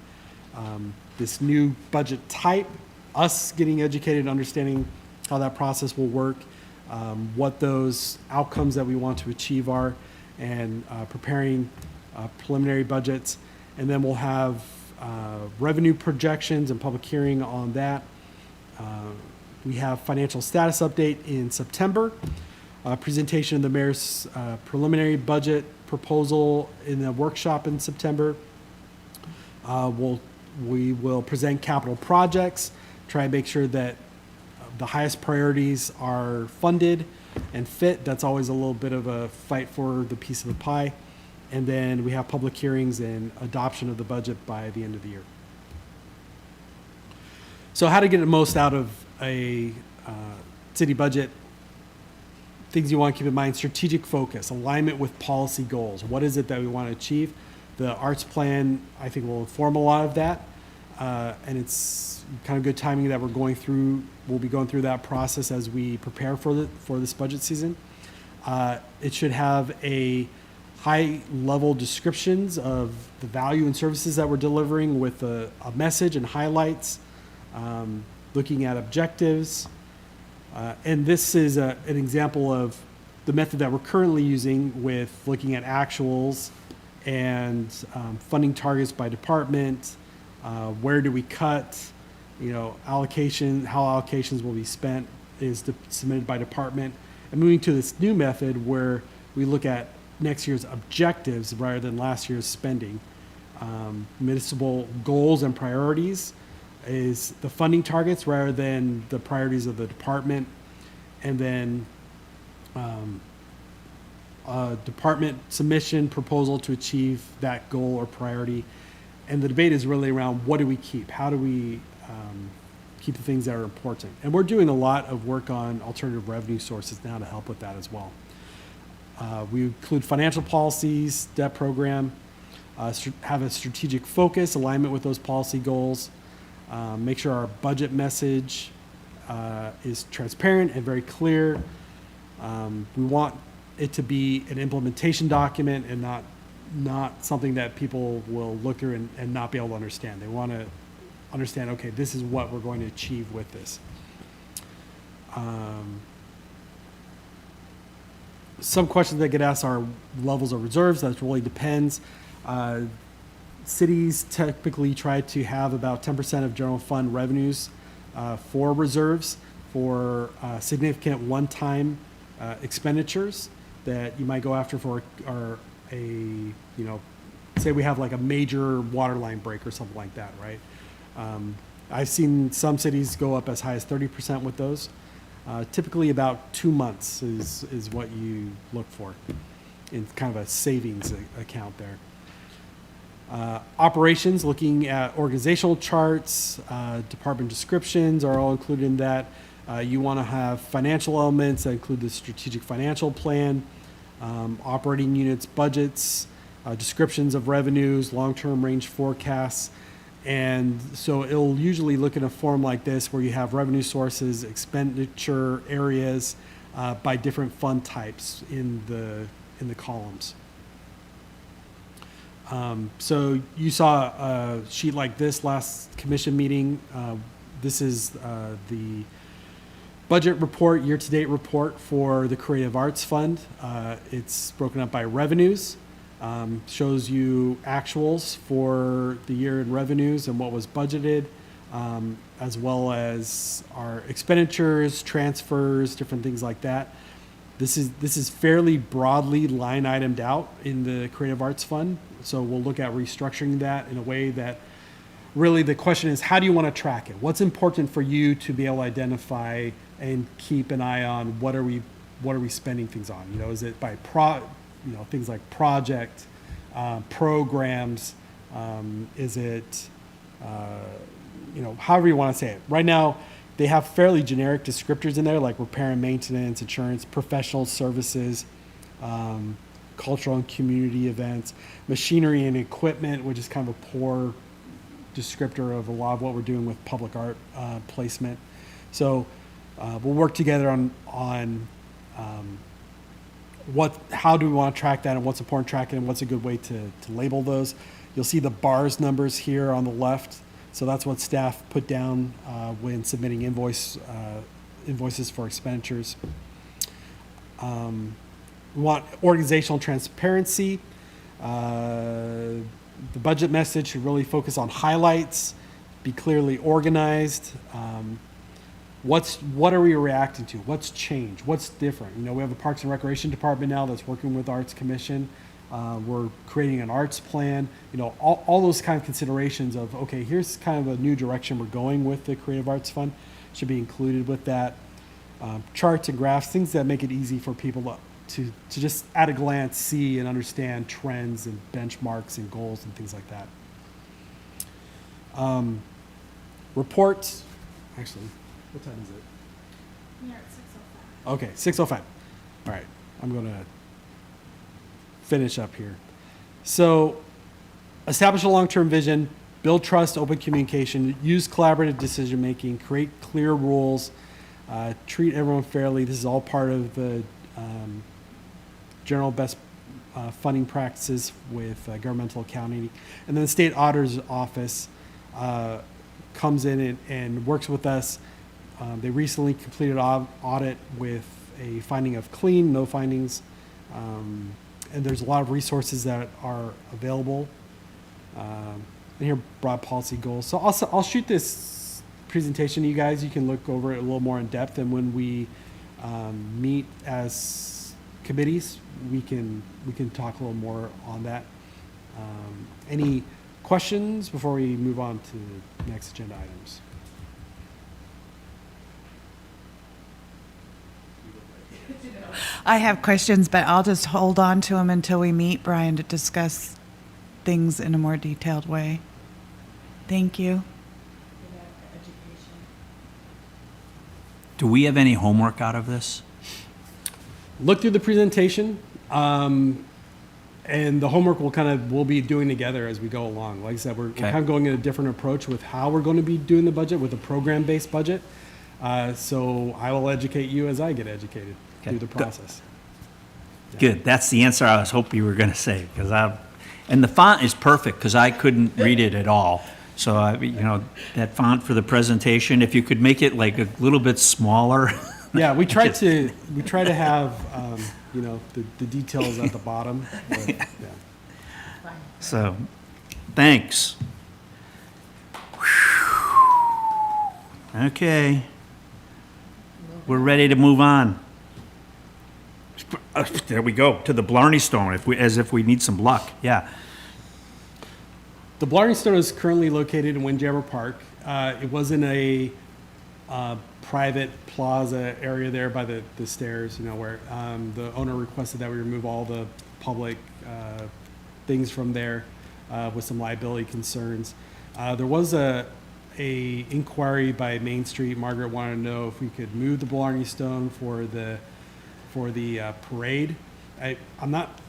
this new budget type, us getting educated, understanding how that process will work, what those outcomes that we want to achieve are, and preparing preliminary budgets. And then we'll have revenue projections and public hearing on that. We have financial status update in September, presentation of the mayor's preliminary budget proposal in the workshop in September. We will present capital projects, try and make sure that The highest priorities are funded and fit. That's always a little bit of a fight for the piece of the pie. And then we have public hearings and adoption of the budget by the end of the year. So how to get the most out of a city budget? Things you want to keep in mind: strategic focus, alignment with policy goals. What is it that we want to achieve? The arts plan, I think, will inform a lot of that. And it's kind of good timing that we'll be going through that process as we prepare for this budget season. It should have a high level descriptions of the value and services that we're delivering with a message and highlights, looking at objectives. And this is an example of the method that we're currently using with looking at actuals and funding targets by department. Where do we cut? Allocation, how allocations will be spent is submitted by department. And moving to this new method where we look at next year's objectives rather than last year's spending. Municipal goals and priorities is the funding targets rather than the priorities of the department. And then department submission proposal to achieve that goal or priority. And the debate is really around what do we keep? How do we keep the things that are important? And we're doing a lot of work on alternative revenue sources now to help with that as well. We include financial policies, debt program, have a strategic focus, alignment with those policy goals, make sure our budget message is transparent and very clear. We want it to be an implementation document and not something that people will look through and not be able to understand. They want to understand, okay, this is what we're going to achieve with this. Some questions that get asked are levels of reserves. That really depends. Cities typically try to have about 10% of general fund revenues for reserves for significant one-time expenditures that you might go after for say we have like a major water line break or something like that, right? I've seen some cities go up as high as 30% with those. Typically about 2 months is what you look for in kind of a savings account there. Operations, looking at organizational charts, department descriptions are all included in that. You want to have financial elements that include the strategic financial plan, operating units, budgets, descriptions of revenues, long-term range forecasts. And so it'll usually look in a form like this where you have revenue sources, expenditure areas by different fund types in the columns. So you saw a sheet like this last commission meeting. This is the budget report, year-to-date report for the Creative Arts Fund. It's broken up by revenues. Shows you actuals for the year in revenues and what was budgeted, as well as our expenditures, transfers, different things like that. This is fairly broadly line itemed out in the Creative Arts Fund. So we'll look at restructuring that in a way that really the question is, how do you want to track it? What's important for you to be able to identify and keep an eye on? What are we spending things on? Is it by things like project, programs, is it, however you want to say it. Right now, they have fairly generic descriptors in there, like repair and maintenance, insurance, professional services, cultural and community events, machinery and equipment, which is kind of a poor descriptor of a lot of what we're doing with public art placement. So we'll work together on how do we want to track that and what's important tracking and what's a good way to label those. You'll see the bars numbers here on the left. So that's what staff put down when submitting invoices for expenditures. We want organizational transparency. The budget message should really focus on highlights, be clearly organized. What are we reacting to? What's changed? What's different? We have a Parks and Recreation Department now that's working with Arts Commission. We're creating an arts plan. All those kind of considerations of, okay, here's kind of a new direction we're going with the Creative Arts Fund. should be included with that. Charts and graphs, things that make it easy for people to just at a glance see and understand trends and benchmarks and goals and things like that. Reports, actually, what time is it? You're at 6:05. Okay, 6:05. All right, I'm going to finish up here. So, establish a long-term vision, build trust, open communication, use collaborative decision-making, create clear rules, treat everyone fairly. This is all part of the general best funding practices with governmental accounting. And then the state auditor's office comes in and works with us. They recently completed audit with a finding of clean, no findings. And there's a lot of resources that are available. And here, broad policy goals. So I'll shoot this presentation to you guys. You can look over it a little more in depth. And when we meet as committees, we can talk a little more on that. Any questions before we move on to the next agenda items? I have questions, but I'll just hold on to them until we meet, Brian, to discuss things in a more detailed way. Thank you. Do we have any homework out of this? Look through the presentation, and the homework we'll be doing together as we go along. Like I said, we're kind of going in a different approach with how we're going to be doing the budget with a program-based budget. So I will educate you as I get educated through the process. Good, that's the answer I was hoping you were going to say, and the font is perfect, because I couldn't read it at all. So, that font for the presentation, if you could make it like a little bit smaller. Yeah, we try to have, the details at the bottom. But, yeah. So, thanks. Okay. We're ready to move on. There we go, to the Blarney Stone, as if we need some luck, yeah. The Blarney Stone is currently located in Windjammer Park. It was in a private plaza area there by the stairs, where the owner requested that we remove all the public things from there with some liability concerns. There was a inquiry by Main Street. Margaret wanted to know if we could move the Blarney Stone for the parade. I'm not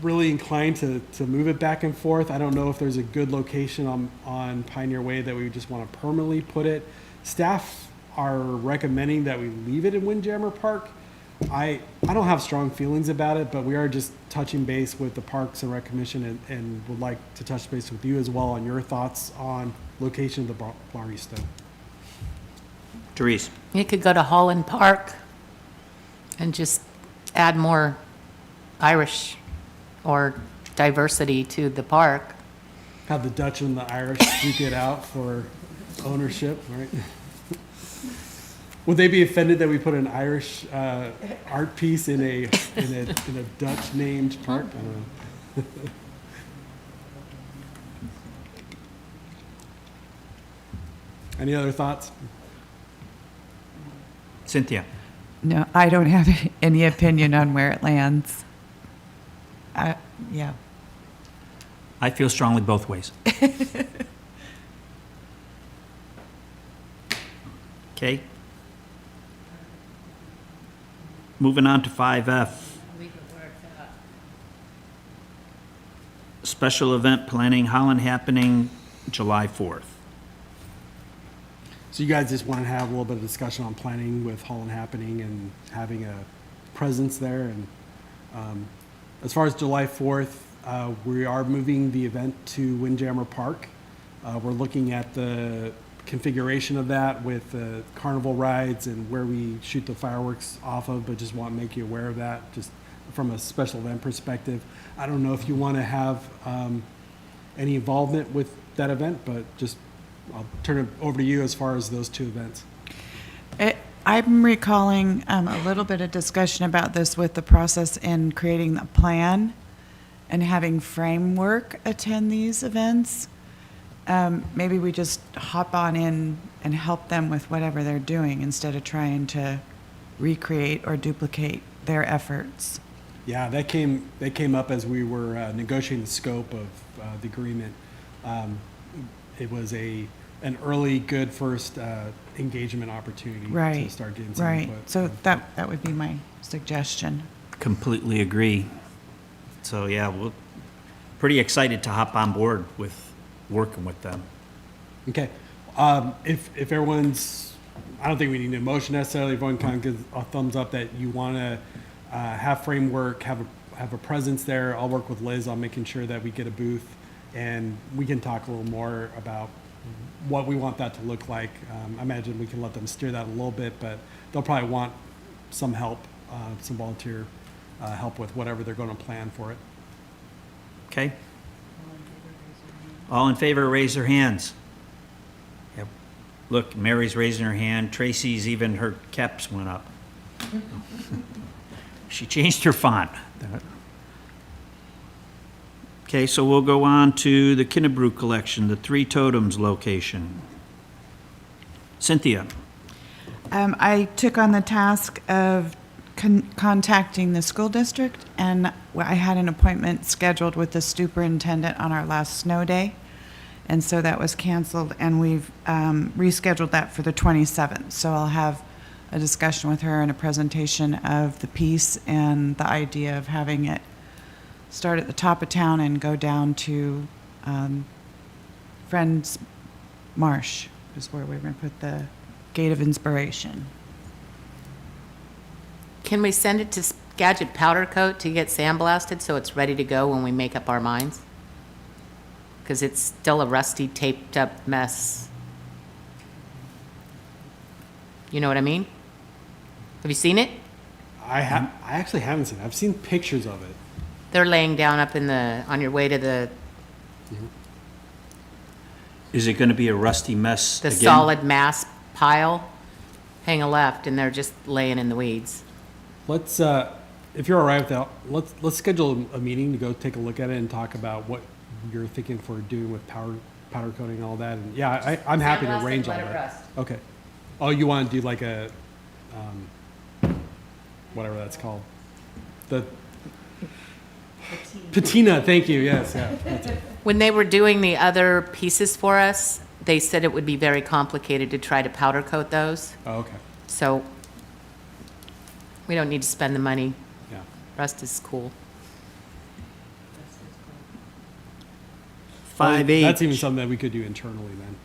really inclined to move it back and forth. I don't know if there's a good location on Pioneer Way that we just want to permanently put it. Staff are recommending that we leave it in Windjammer Park. I don't have strong feelings about it, but we are just touching base with the Parks and Rec Commission and would like to touch base with you as well on your thoughts on location of the Blarney Stone. Therese? You could go to Holland Park and just add more Irish or diversity to the park. Have the Dutch and the Irish duke it out for ownership, right? Would they be offended that we put an Irish art piece in a Dutch named park? I don't know. Any other thoughts? Cynthia? No, I don't have any opinion on where it lands. Yeah. I feel strongly both ways. Okay. Moving on to 5F. Special event planning, Holland Happening, July 4th. So you guys just want to have a little bit of discussion on planning with Holland Happening and having a presence there. And as far as July 4th, we are moving the event to Windjammer Park. We're looking at the configuration of that with the carnival rides and where we shoot the fireworks off of, but just want to make you aware of that just from a special event perspective. I don't know if you want to have any involvement with that event, but just I'll turn it over to you as far as those two events. I'm recalling a little bit of discussion about this with the process in creating a plan and having framework attend these events. maybe we just hop on in and help them with whatever they're doing instead of trying to recreate or duplicate their efforts. Yeah, that came up as we were negotiating the scope of the agreement. It was an early, good first engagement opportunity Right. to start getting some Right. input. So that would be my suggestion. Completely agree. So, yeah, we're pretty excited to hop on board with working with them. Okay. If everyone's, I don't think we need a motion necessarily. If everyone kind of gives a thumbs up that you want to have Framework, have a presence there, I'll work with Liz on making sure that we get a booth, and we can talk a little more about what we want that to look like. I imagine we can let them steer that a little bit, but they'll probably want some help, some volunteer help with whatever they're going to plan for it. Okay? All in favor, raise their hands. Yep. Look, Mary's raising her hand. Tracy's, even her caps went up. She changed her font. Okay, so we'll go on to the Kinnebrew collection, the Three Totems location. Cynthia? I took on the task of contacting the school district, and I had an appointment scheduled with the superintendent on our last snow day, and so that was canceled, and we've rescheduled that for the 27th. So I'll have a discussion with her and a presentation of the piece and the idea of having it start at the top of town and go down to Friends Marsh, is where we're going to put the Gate of Inspiration. Can we send it to Skagit Powder Coat to get sandblasted so it's ready to go when we make up our minds? Because it's still a rusty, taped up mess. You know what I mean? Have you seen it? I actually haven't seen it. I've seen pictures of it. They're laying down up on your way to the Is it going to be a rusty mess again? solid mass pile. Hang a left, and they're just laying in the weeds. Let's, if you're all right with that, let's schedule a meeting to go take a look at it and talk about what you're thinking for doing with powder coating and all that. And yeah, I'm happy to Sandblast it, arrange all let it that. rust. Okay. Oh, you want to do like a, whatever that's called, the patina. Thank you. Yes. Yeah. That's it. When they were doing the other pieces for us, they said it would be very complicated to try to powder coat those. Oh, okay. So we don't need to spend the money. Yeah. Rust is cool. 5H. That's even something that we could do internally then.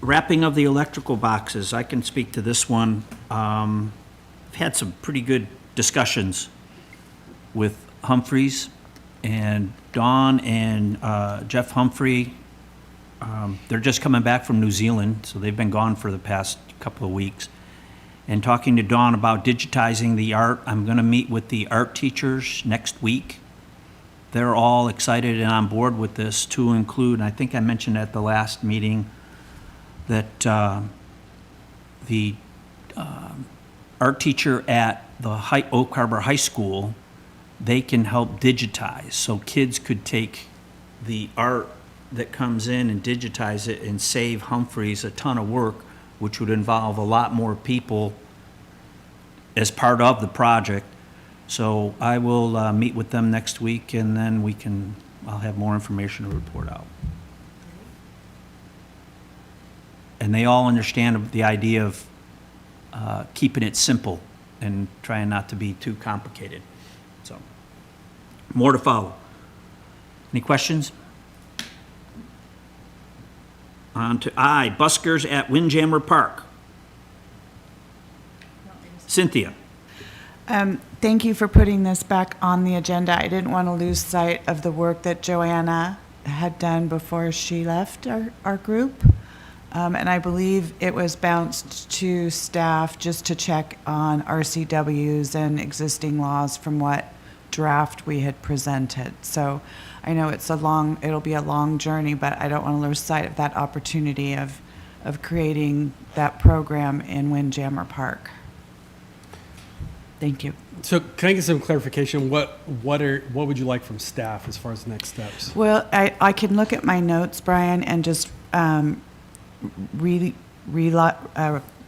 Wrapping of the electrical boxes, I can speak to this one. I've had some pretty good discussions with Humphreys, and Dawn and Jeff Humphrey. They're just coming back from New Zealand, so they've been gone for the past couple of weeks. And talking to Dawn about digitizing the art, I'm going to meet with the art teachers next week. They're all excited and on board with this, to include, and I think I mentioned at the last meeting, that the art teacher at the Oak Harbor High School, they can help digitize. So kids could take the art that comes in and digitize it and save Humphreys a ton of work, which would involve a lot more people as part of the project. So I will meet with them next week, and then I'll have more information to report out. And they all understand the idea of keeping it simple and trying not to be too complicated. So, more to follow. Any questions? On to I, buskers at Windjammer Park. Cynthia. Thank you for putting this back on the agenda. I didn't want to lose sight of the work that Joanna had done before she left our group. And I believe it was bounced to staff just to check on RCWs and existing laws from what draft we had presented. So I know it'll be a long journey, but I don't want to lose sight of that opportunity of creating that program in Windjammer Park. Thank you. So can I get some clarification? What would you like from staff as far as next steps? Well, I can look at my notes, Brian, and just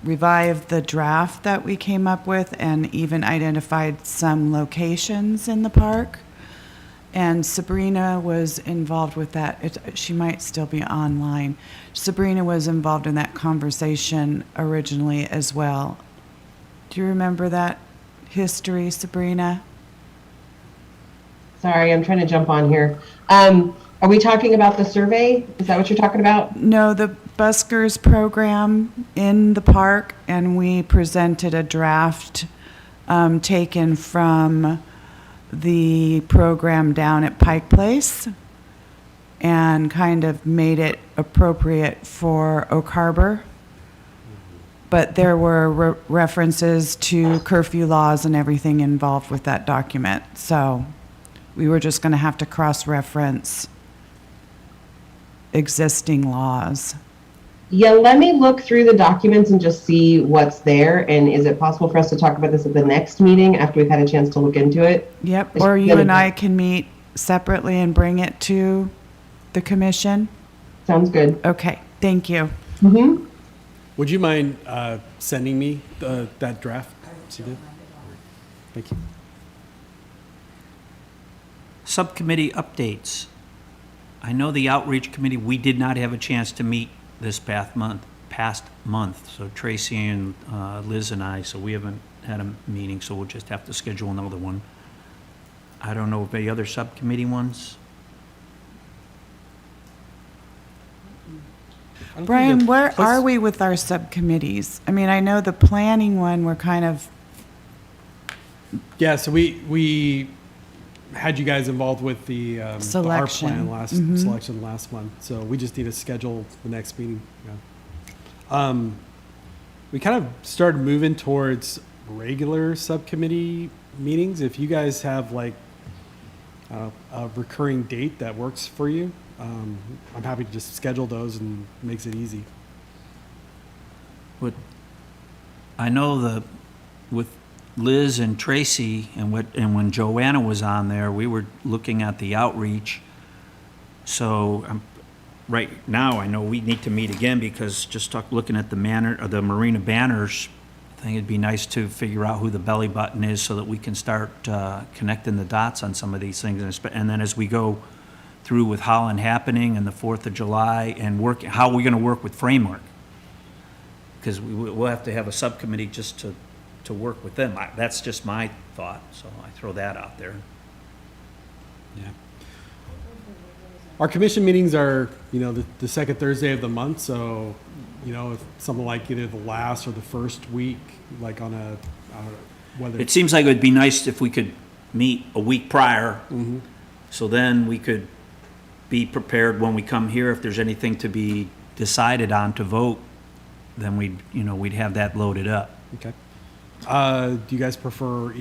revive the draft that we came up with and even identified some locations in the park. And Sabrina was involved with that. She might still be online. Sabrina was involved in that conversation originally as well. Do you remember that history, Sabrina? Sorry, I'm trying to jump on here. Are we talking about the survey? Is that what you're talking about? No, the Buskers program in the park, and we presented a draft taken from the program down at Pike Place and kind of made it appropriate for Oak Harbor. But there were references to curfew laws and everything involved with that document. So we were just going to have to cross-reference existing laws. Yeah, let me look through the documents and just see what's there. And is it possible for us to talk about this at the next meeting after we've had a chance to look into it? Yep, or you and I can meet separately and bring it to the commission. Sounds good. Okay, thank you. Mm-hmm. Would you mind sending me that draft? Thank you. Subcommittee updates. I know the outreach committee, we did not have a chance to meet this past month. So Tracy and Liz and I, so we haven't had a meeting, so we'll just have to schedule another one. I don't know if any other subcommittee ones. Brian, where are we with our subcommittees? I mean, I know the planning one, we're kind of, Yeah, so we had you guys involved with the our Selection. plan selection last month. So we just need to schedule the next meeting. Yeah. We kind of started moving towards regular subcommittee meetings. If you guys have like a recurring date that works for you, I'm happy to just schedule those and makes it easy. I know with Liz and Tracy and when Joanna was on there, we were looking at the outreach. So right now, I know we need to meet again because just looking at the Marina banners, I think it'd be nice to figure out who the belly button is so that we can start connecting the dots on some of these things. And then as we go through with Holland Happening and the 4th of July and how we're going to work with Framework. Because we'll have to have a subcommittee just to work with them. That's just my thought, so I throw that out there. Yeah. Our commission meetings are, the second Thursday of the month. So, if something like either the last or the first week, like on whether It seems like it would be nice if we could meet a week prior, so then we could be prepared when we come here. If there's anything to be decided on to vote, then we'd have that loaded up. Okay. Do you guys prefer?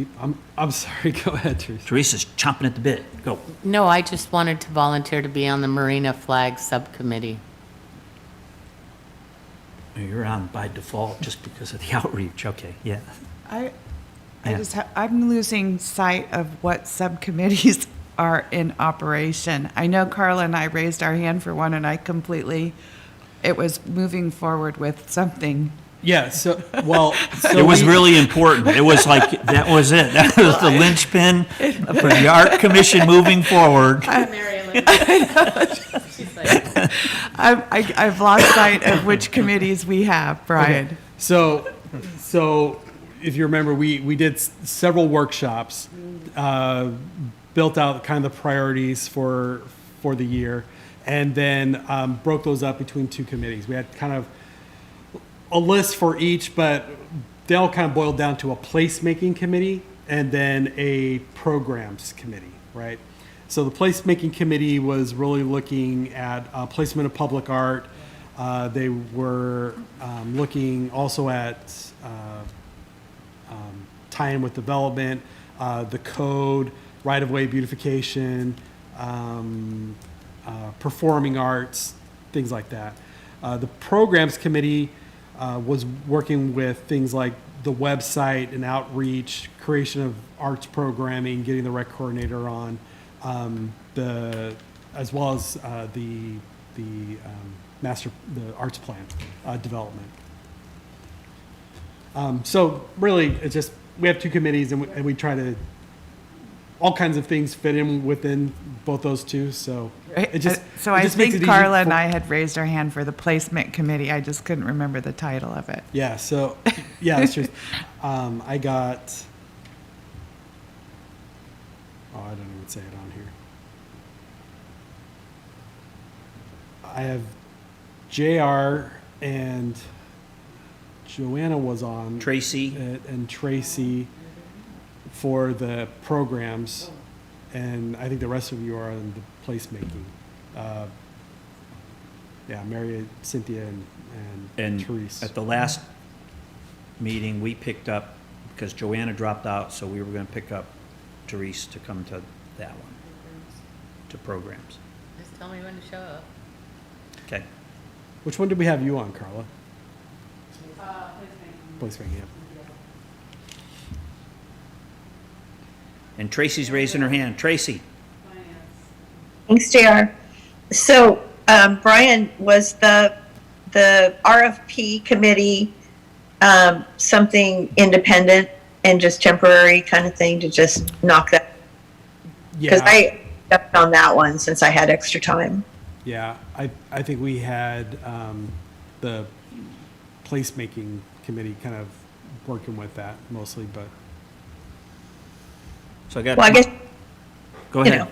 I'm sorry. Go ahead, Teresa. Teresa's chomping at the bit. Go. No, I just wanted to volunteer to be on the Marina Flag Subcommittee. You're on by default just because of the outreach. Okay, yeah. I'm losing sight of what subcommittees are in operation. I know Carla and I raised our hand for one, and it was moving forward with something. Yeah. So It was really important. It was like, that was it. That was the linchpin for the Art Commission moving forward. I've lost sight of which committees we have, Brian. Okay. So if you remember, we did several workshops, built out kind of the priorities for the year, and then broke those up between two committees. We had kind of a list for each, but they all kind of boiled down to a placemaking committee and then a programs committee, right? So the placemaking committee was really looking at placement of public art. They were looking also at tie-in with development, the code, right-of-way beautification, performing arts, things like that. The programs committee was working with things like the website and outreach, creation of arts programming, getting the rec coordinator on, as well as the arts plan development. So really, it's just, we have two committees and we try to, all kinds of things fit in within both those two, so it just. So it I just makes it think easy Carla and for- I had raised our hand for the placement committee. I just couldn't remember the title of it. Yeah, so, yeah, it's just, I got, oh, I don't even say it on here. I have JR and Joanna was on. Tracy. And Tracy for the programs, and I think the rest of you are on the placemaking. Yeah, Mary, Cynthia, and And Therese. at the last meeting, we picked up, because Joanna dropped out, so we were gonna pick up Therese to come to that one, to programs. Just tell me when to show up. Okay. Which one did we have you on, Carla? Placemaking, yeah. And Tracy's raising her hand. Tracy? Thanks, JR. So, Brian, was the RFP committee something independent and just temporary kind of thing to just knock that? Because Yeah, I stepped on that one since I had extra time. yeah, I think we had the placemaking committee kind of working with that mostly, but So I got. Well, I guess, Go you ahead. know,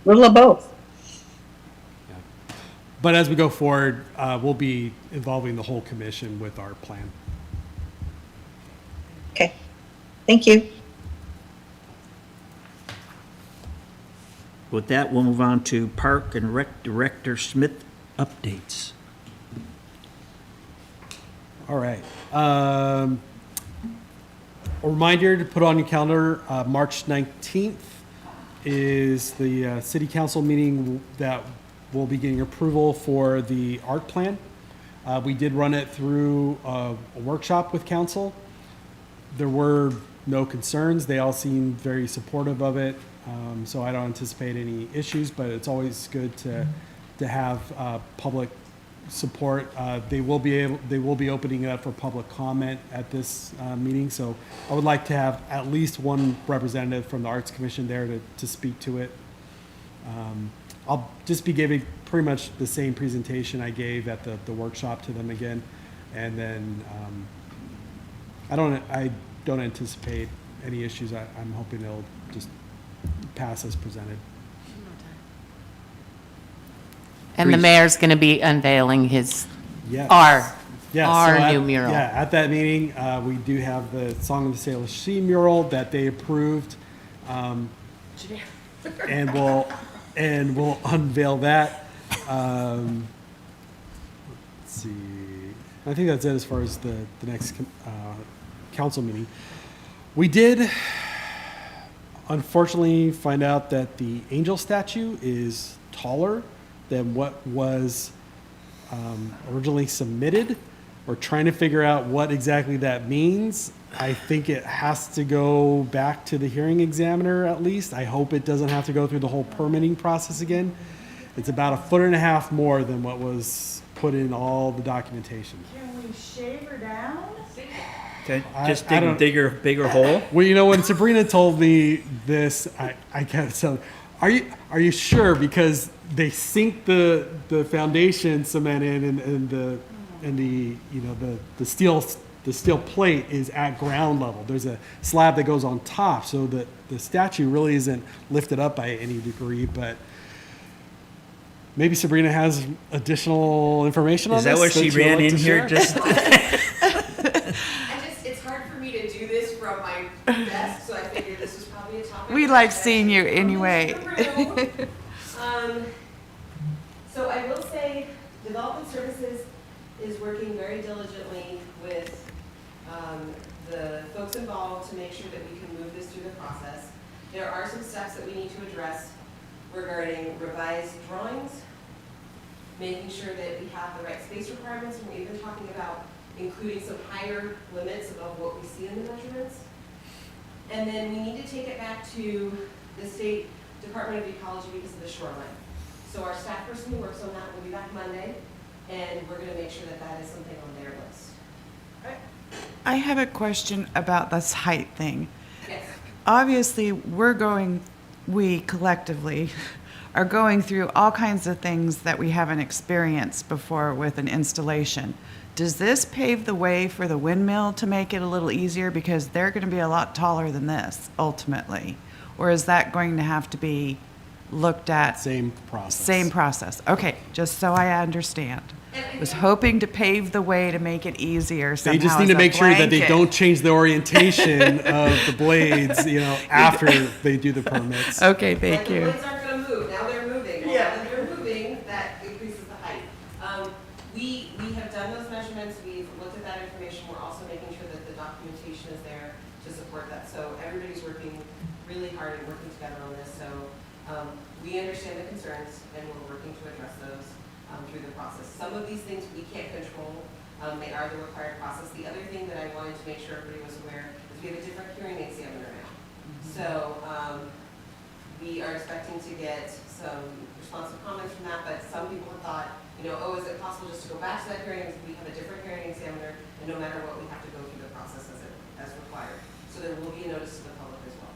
little of both. But as we go forward, we'll be involving the whole commission with our plan. Okay, thank you. With that, we'll move on to Park and Rec Director Smith updates. All right. A reminder to put on your calendar, March 19th is the city council meeting that will be getting approval for the art plan. We did run it through a workshop with council. There were no concerns. They all seemed very supportive of it. So I don't anticipate any issues, but it's always good to have public support. They will be opening it up for public comment at this meeting. So I would like to have at least one representative from the Arts Commission there to speak to it. I'll just be giving pretty much the same presentation I gave at the workshop to them again. And then I don't anticipate any issues. I'm hoping they'll just pass as presented. And the mayor's going to be unveiling his, Yes. our Yeah, new mural. Yeah, at that meeting, we do have the Song of the Sailor Sea mural that they approved. And we'll unveil that. Let's see. I think that's it as far as the next council meeting. We did unfortunately find out that the angel statue is taller than what was originally submitted. We're trying to figure out what exactly that means. I think it has to go back to the hearing examiner at least. I hope it doesn't have to go through the whole permitting process again. It's about 1.5 feet more than what was put in all the documentation. Can we shave her down? Okay, I- just I dig a don't- bigger hole. Well, you know, when Sabrina told me this, I kind of said, are you sure? Because they sink the foundation cement in and the you know the steel plate is at ground level. There's a slab that goes on top, so that the statue really isn't lifted up by any degree. But maybe Sabrina has additional information on Is this. that what she that you'd ran like in to here? share? Just, It's hard for me to do this from my desk, so I figured this was probably a topic. We like seeing you anyway. So I will say, Development Services is working very diligently with the folks involved to make sure that we can move this through the process. There are some steps that we need to address regarding revised drawings making sure that we have the right space requirements, and we're even talking about including some higher limits above what we see in the measurements. And then we need to take it back to the State Department of Ecology because of the shoreline. So our staff person who works on that will be back Monday, and we're gonna make sure that that is something on their list. I have a question about this height thing. Yes. Obviously, we collectively are going through all kinds of things that we haven't experienced before with an installation. Does this pave the way for the windmill to make it a little easier because they're going to be a lot taller than this ultimately? Or is that going to have to be looked at? Same process. Same process. Okay, just so I understand. Was hoping to pave the way to make it easier somehow. They just need to as a make sure that they blanket. don't change the orientation of the blades, after they do the permits. Okay, Like thank the you. blades aren't gonna move, now they're moving. Well, now that they're moving, that increases the height. We have done those measurements, we've looked at that information, we're also making sure that the documentation is there to support that. So everybody's working really hard and working together on this, so, we understand the concerns and we're working to address those, through the process. Some of these things we can't control, they are the required process. The other thing that I wanted to make sure everybody was aware is we have a different hearing examiner now. So, we are expecting to get some responsive comments from that, but some people have thought, is it possible just to go back to that hearing? We have a different hearing examiner, and no matter what, we have to go through the process as required. So there will be a notice to the public as well.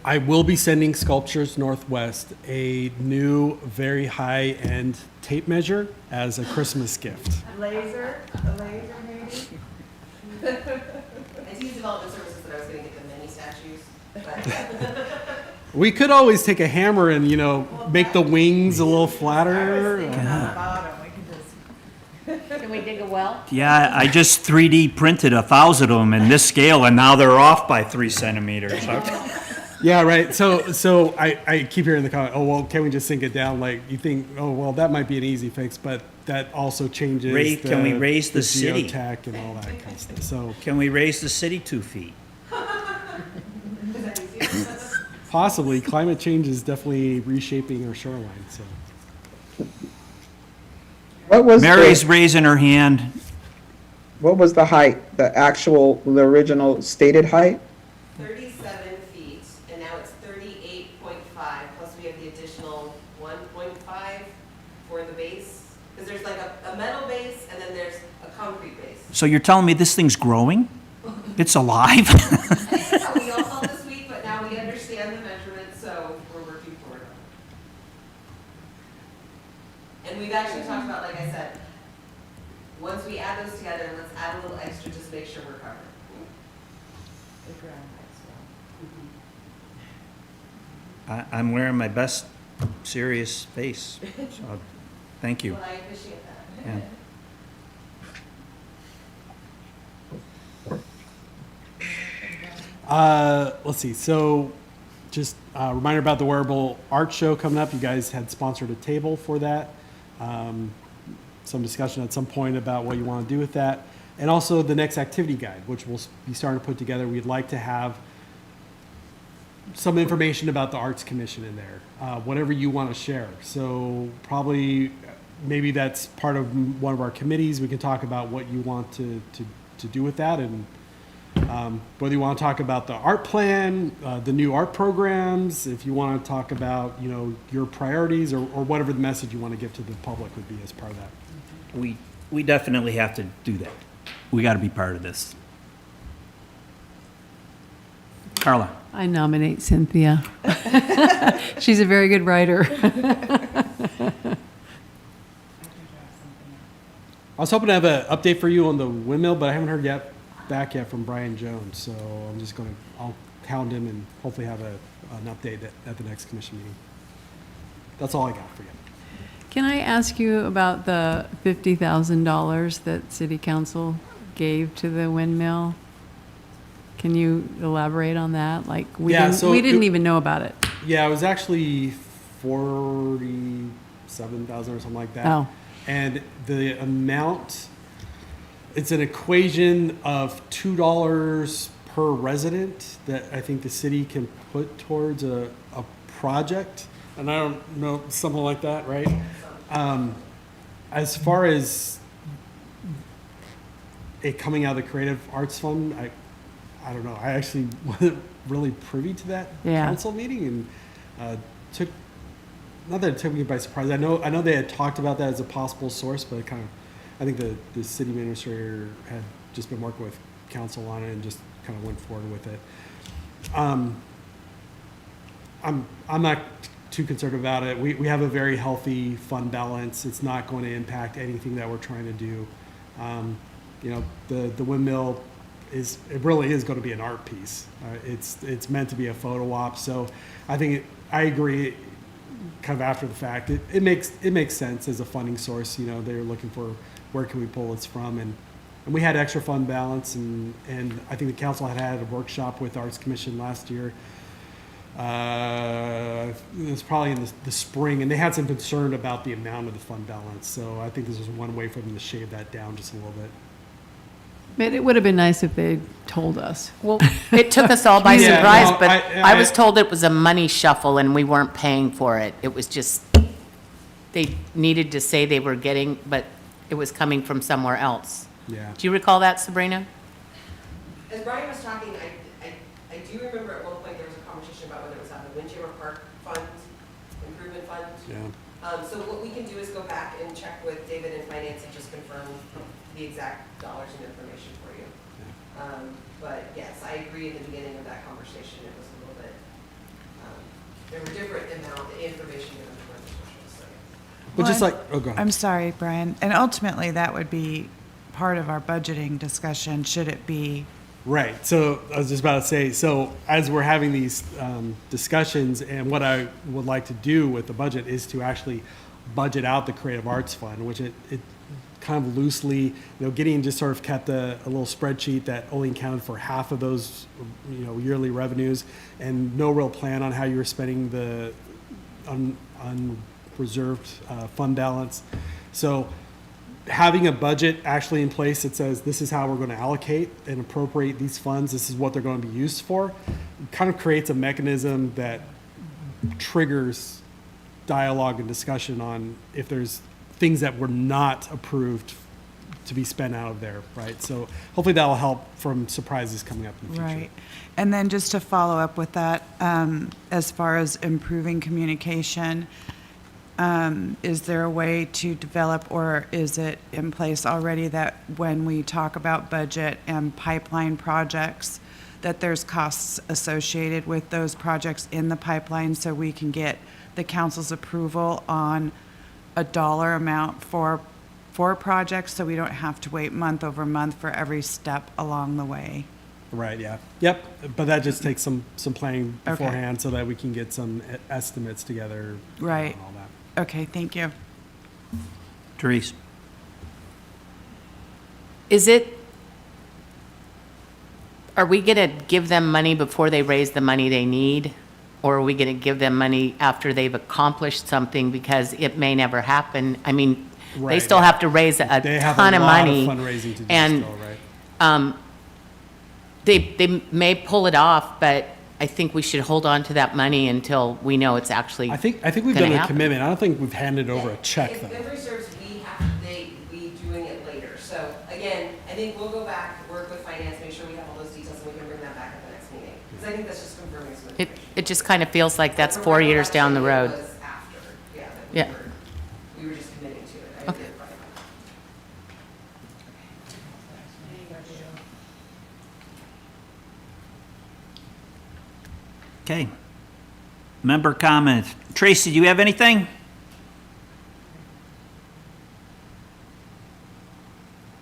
I will be sending Sculptures Northwest a new, very high-end tape measure as a Christmas gift. A laser maybe? I teased Development Services that I was gonna get the mini statues, but. We could always take a hammer and, make the wings a little flatter. Can we dig a well? Yeah, I just 3D printed 1,000 of them in this scale, and now they're off by 3 centimeters. Yeah, right. So I keep hearing the comment, oh, well, can we just sink it down? Like, you think, oh, well, that might be an easy fix, but that also changes Can we raise the city? geotech and all that kind of stuff. So Can we raise the city 2 feet? possibly, climate change is definitely reshaping our shoreline, so. What was Mary's raising her hand. what was the height, the original stated height? 37 feet, and now it's 38.5, plus we have the additional 1.5 for the base. Because there's like a metal base, and then there's a concrete base. So you're telling me this thing's growing? It's alive? That's how we all felt this week, but now we understand the measurements, so we're working forward on it. And we've actually talked about, like I said, once we add those together, let's add a little extra, just to make sure we're covered. I'm wearing my best serious face, so thank you. Well, I appreciate that. Yeah. Let's see. So, just a reminder about the Wearable Art Show coming up. You guys had sponsored a table for that. Some discussion at some point about what you want to do with that. And also the next activity guide, which we'll be starting to put together. We'd like to have some information about the Arts Commission in there, whatever you want to share. So probably, maybe that's part of one of our committees. We can talk about what you want to do with that, and whether you want to talk about the art plan, the new art programs, if you want to talk about, your priorities or whatever the message you want to give to the public would be as part of that. We definitely have to do that. We got to be part of this. Carla? I nominate Cynthia. She's a very good writer. I was hoping to have an update for you on the windmill, but I haven't heard back yet from Brian Jones. So I'll hound him and hopefully have an update at the next commission meeting. That's all I got for you. Can I ask you about the $50,000 that City Council gave to the windmill? Can you elaborate on that? Like, we didn't even know about it. Yeah, it was actually 47,000 or something like that. Oh. And the amount, it's an equation of $2 per resident that I think the city can put towards a project. and I don't know, something like that, right? As far as it coming out of the Creative Arts Fund, I don't know. I actually wasn't really privy to that Yeah. council meeting, and not that it took me by surprise. I know they had talked about that as a possible source, but I think the city administrator had just been working with council on it and just kind of went forward with it. I'm not too concerned about it. We have a very healthy fund balance. It's not going to impact anything that we're trying to do. The windmill it really is going to be an art piece. It's meant to be a photo op. So I think I agree. Kind of after the fact, it makes sense as a funding source. They're looking for where can we pull this from, and we had extra fund balance, and I think the council had a workshop with Arts Commission last year. It was probably in the spring, and they had some concern about the amount of the fund balance. So I think this was one way for them to shave that down just a little bit. But it would have been nice if they told us. Well, it took us all by Yeah, surprise, no, but I I was told it was a money shuffle and we weren't paying for it. It was just, they needed to say they were getting, but it was coming from somewhere else. Yeah. Do you recall that, Sabrina? As Brian was talking, I do remember at one point there was a conversation about whether it was on the Windjammer Park Fund, Improvement Fund. Yeah. So what we can do is go back and check with David and Finance and just confirm the exact dollars and information for you. But yes, I agree in the beginning of that conversation, it was a little bit, there were different amount of information given to the specialists, so yes. But just Well, like, go ahead. I'm sorry, Brian. And ultimately, that would be part of our budgeting discussion, should it be. Right. So I was just about to say, so as we're having these discussions, and what I would like to do with the budget is to actually budget out the Creative Arts Fund, which it kind of loosely, Gideon just sort of kept a little spreadsheet that only accounted for half of those, yearly revenues, and no real plan on how you were spending the unreserved fund balance. So having a budget actually in place that says this is how we're going to allocate and appropriate these funds, this is what they're going to be used for, kind of creates a mechanism that triggers dialogue and discussion on if there's things that were not approved to be spent out of there, right? So hopefully that'll help from surprises coming up in the future. Right. And then just to follow up with that, as far as improving communication, is there a way to develop, or is it in place already, that when we talk about budget and pipeline projects, that there's costs associated with those projects in the pipeline, so we can get the council's approval on a dollar amount for projects, so we don't have to wait month over month for every step along the way? Right, yeah. Yep, but that just takes some planning Okay. beforehand so that we can get some estimates together. Right. And all that. Okay, thank you. Therese? Are we going to give them money before they raise the money they need? Or are we going to give them money after they've accomplished something, because it may never happen? I mean, they Right, still yeah. have to raise a They have ton a of lot money. of fundraising to do and, still, right? They may pull it off, but I think we should hold on to that money until we know it's actually I think we've gonna done a happen. commitment. I don't think we've handed over a check If though. memory serves, we doing it later. So again, I think we'll go back, work with finance, make sure we have all those details, and we can bring that back at the next meeting. Because I think that's just confirming some information. It just kind of feels like that's From 4 years down the recollection, road. it was after, yeah, Yeah. that we were just committing to it. I Okay. did write it. Okay. Member comments. Tracy, do you have anything?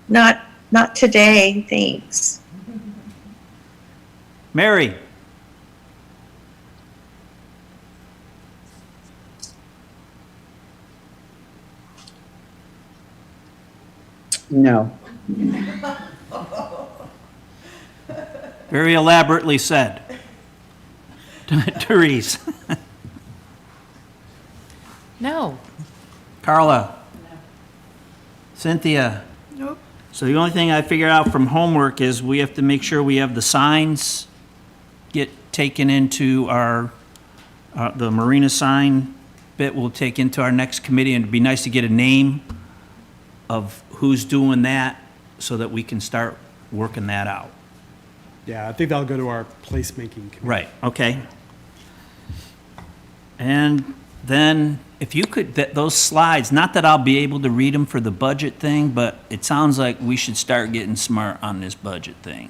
Not today, thanks. Mary? No. Very elaborately said. Therese? No. Carla? Cynthia? Nope. So the only thing I figured out from homework is we have to make sure we have the signs get taken into our, the marina sign bit we'll take into our next committee, and it'd be nice to get a name of who's doing that so that we can start working that out. Yeah, I think that'll go to our placemaking committee. Right, okay. And then, if you could, those slides, not that I'll be able to read them for the budget thing, but it sounds like we should start getting smart on this budget thing.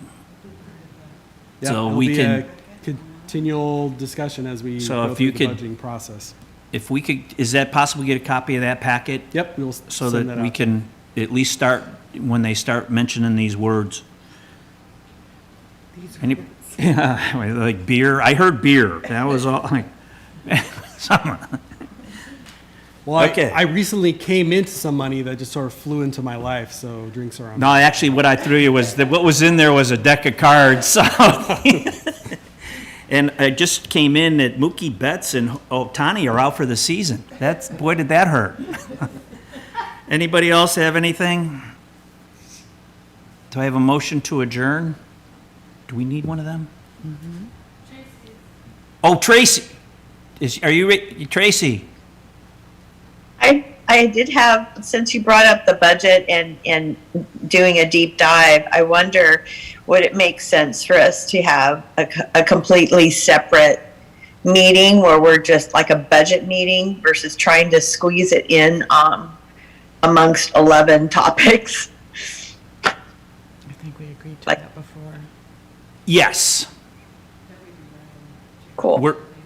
Yeah, So it'll we be can- a continual discussion as we So go if through you the could- budgeting process. If we could, is that possible to get a copy of that packet? Yep, we'll So send that that we out. can at least start, when they start mentioning these words. Any, yeah, like beer, I heard beer, that was all, like, something. Well, Okay. I recently came into some money that just sort of flew into my life, so drinks are on. No, actually, what I threw you was, that what was in there was a deck of cards, so. And I just came in that Mookie Betts and Ohtani are out for the season. That's, boy, did that hurt. Anybody else have anything? Do I have a motion to adjourn? Do we need one of them? Oh, Tracy. Are you, Tracy? I did have, since you brought up the budget and doing a deep dive, I wonder, would it make sense for us to have a completely separate meeting where we're just like a budget meeting versus trying to squeeze it in amongst 11 topics? I think we agreed to that before. Yes, Cool.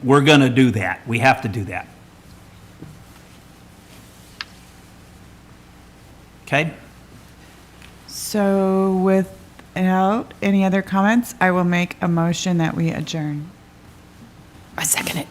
we're gonna do that. We have to do that. Okay? So without any other comments, I will make a motion that we adjourn. I second it.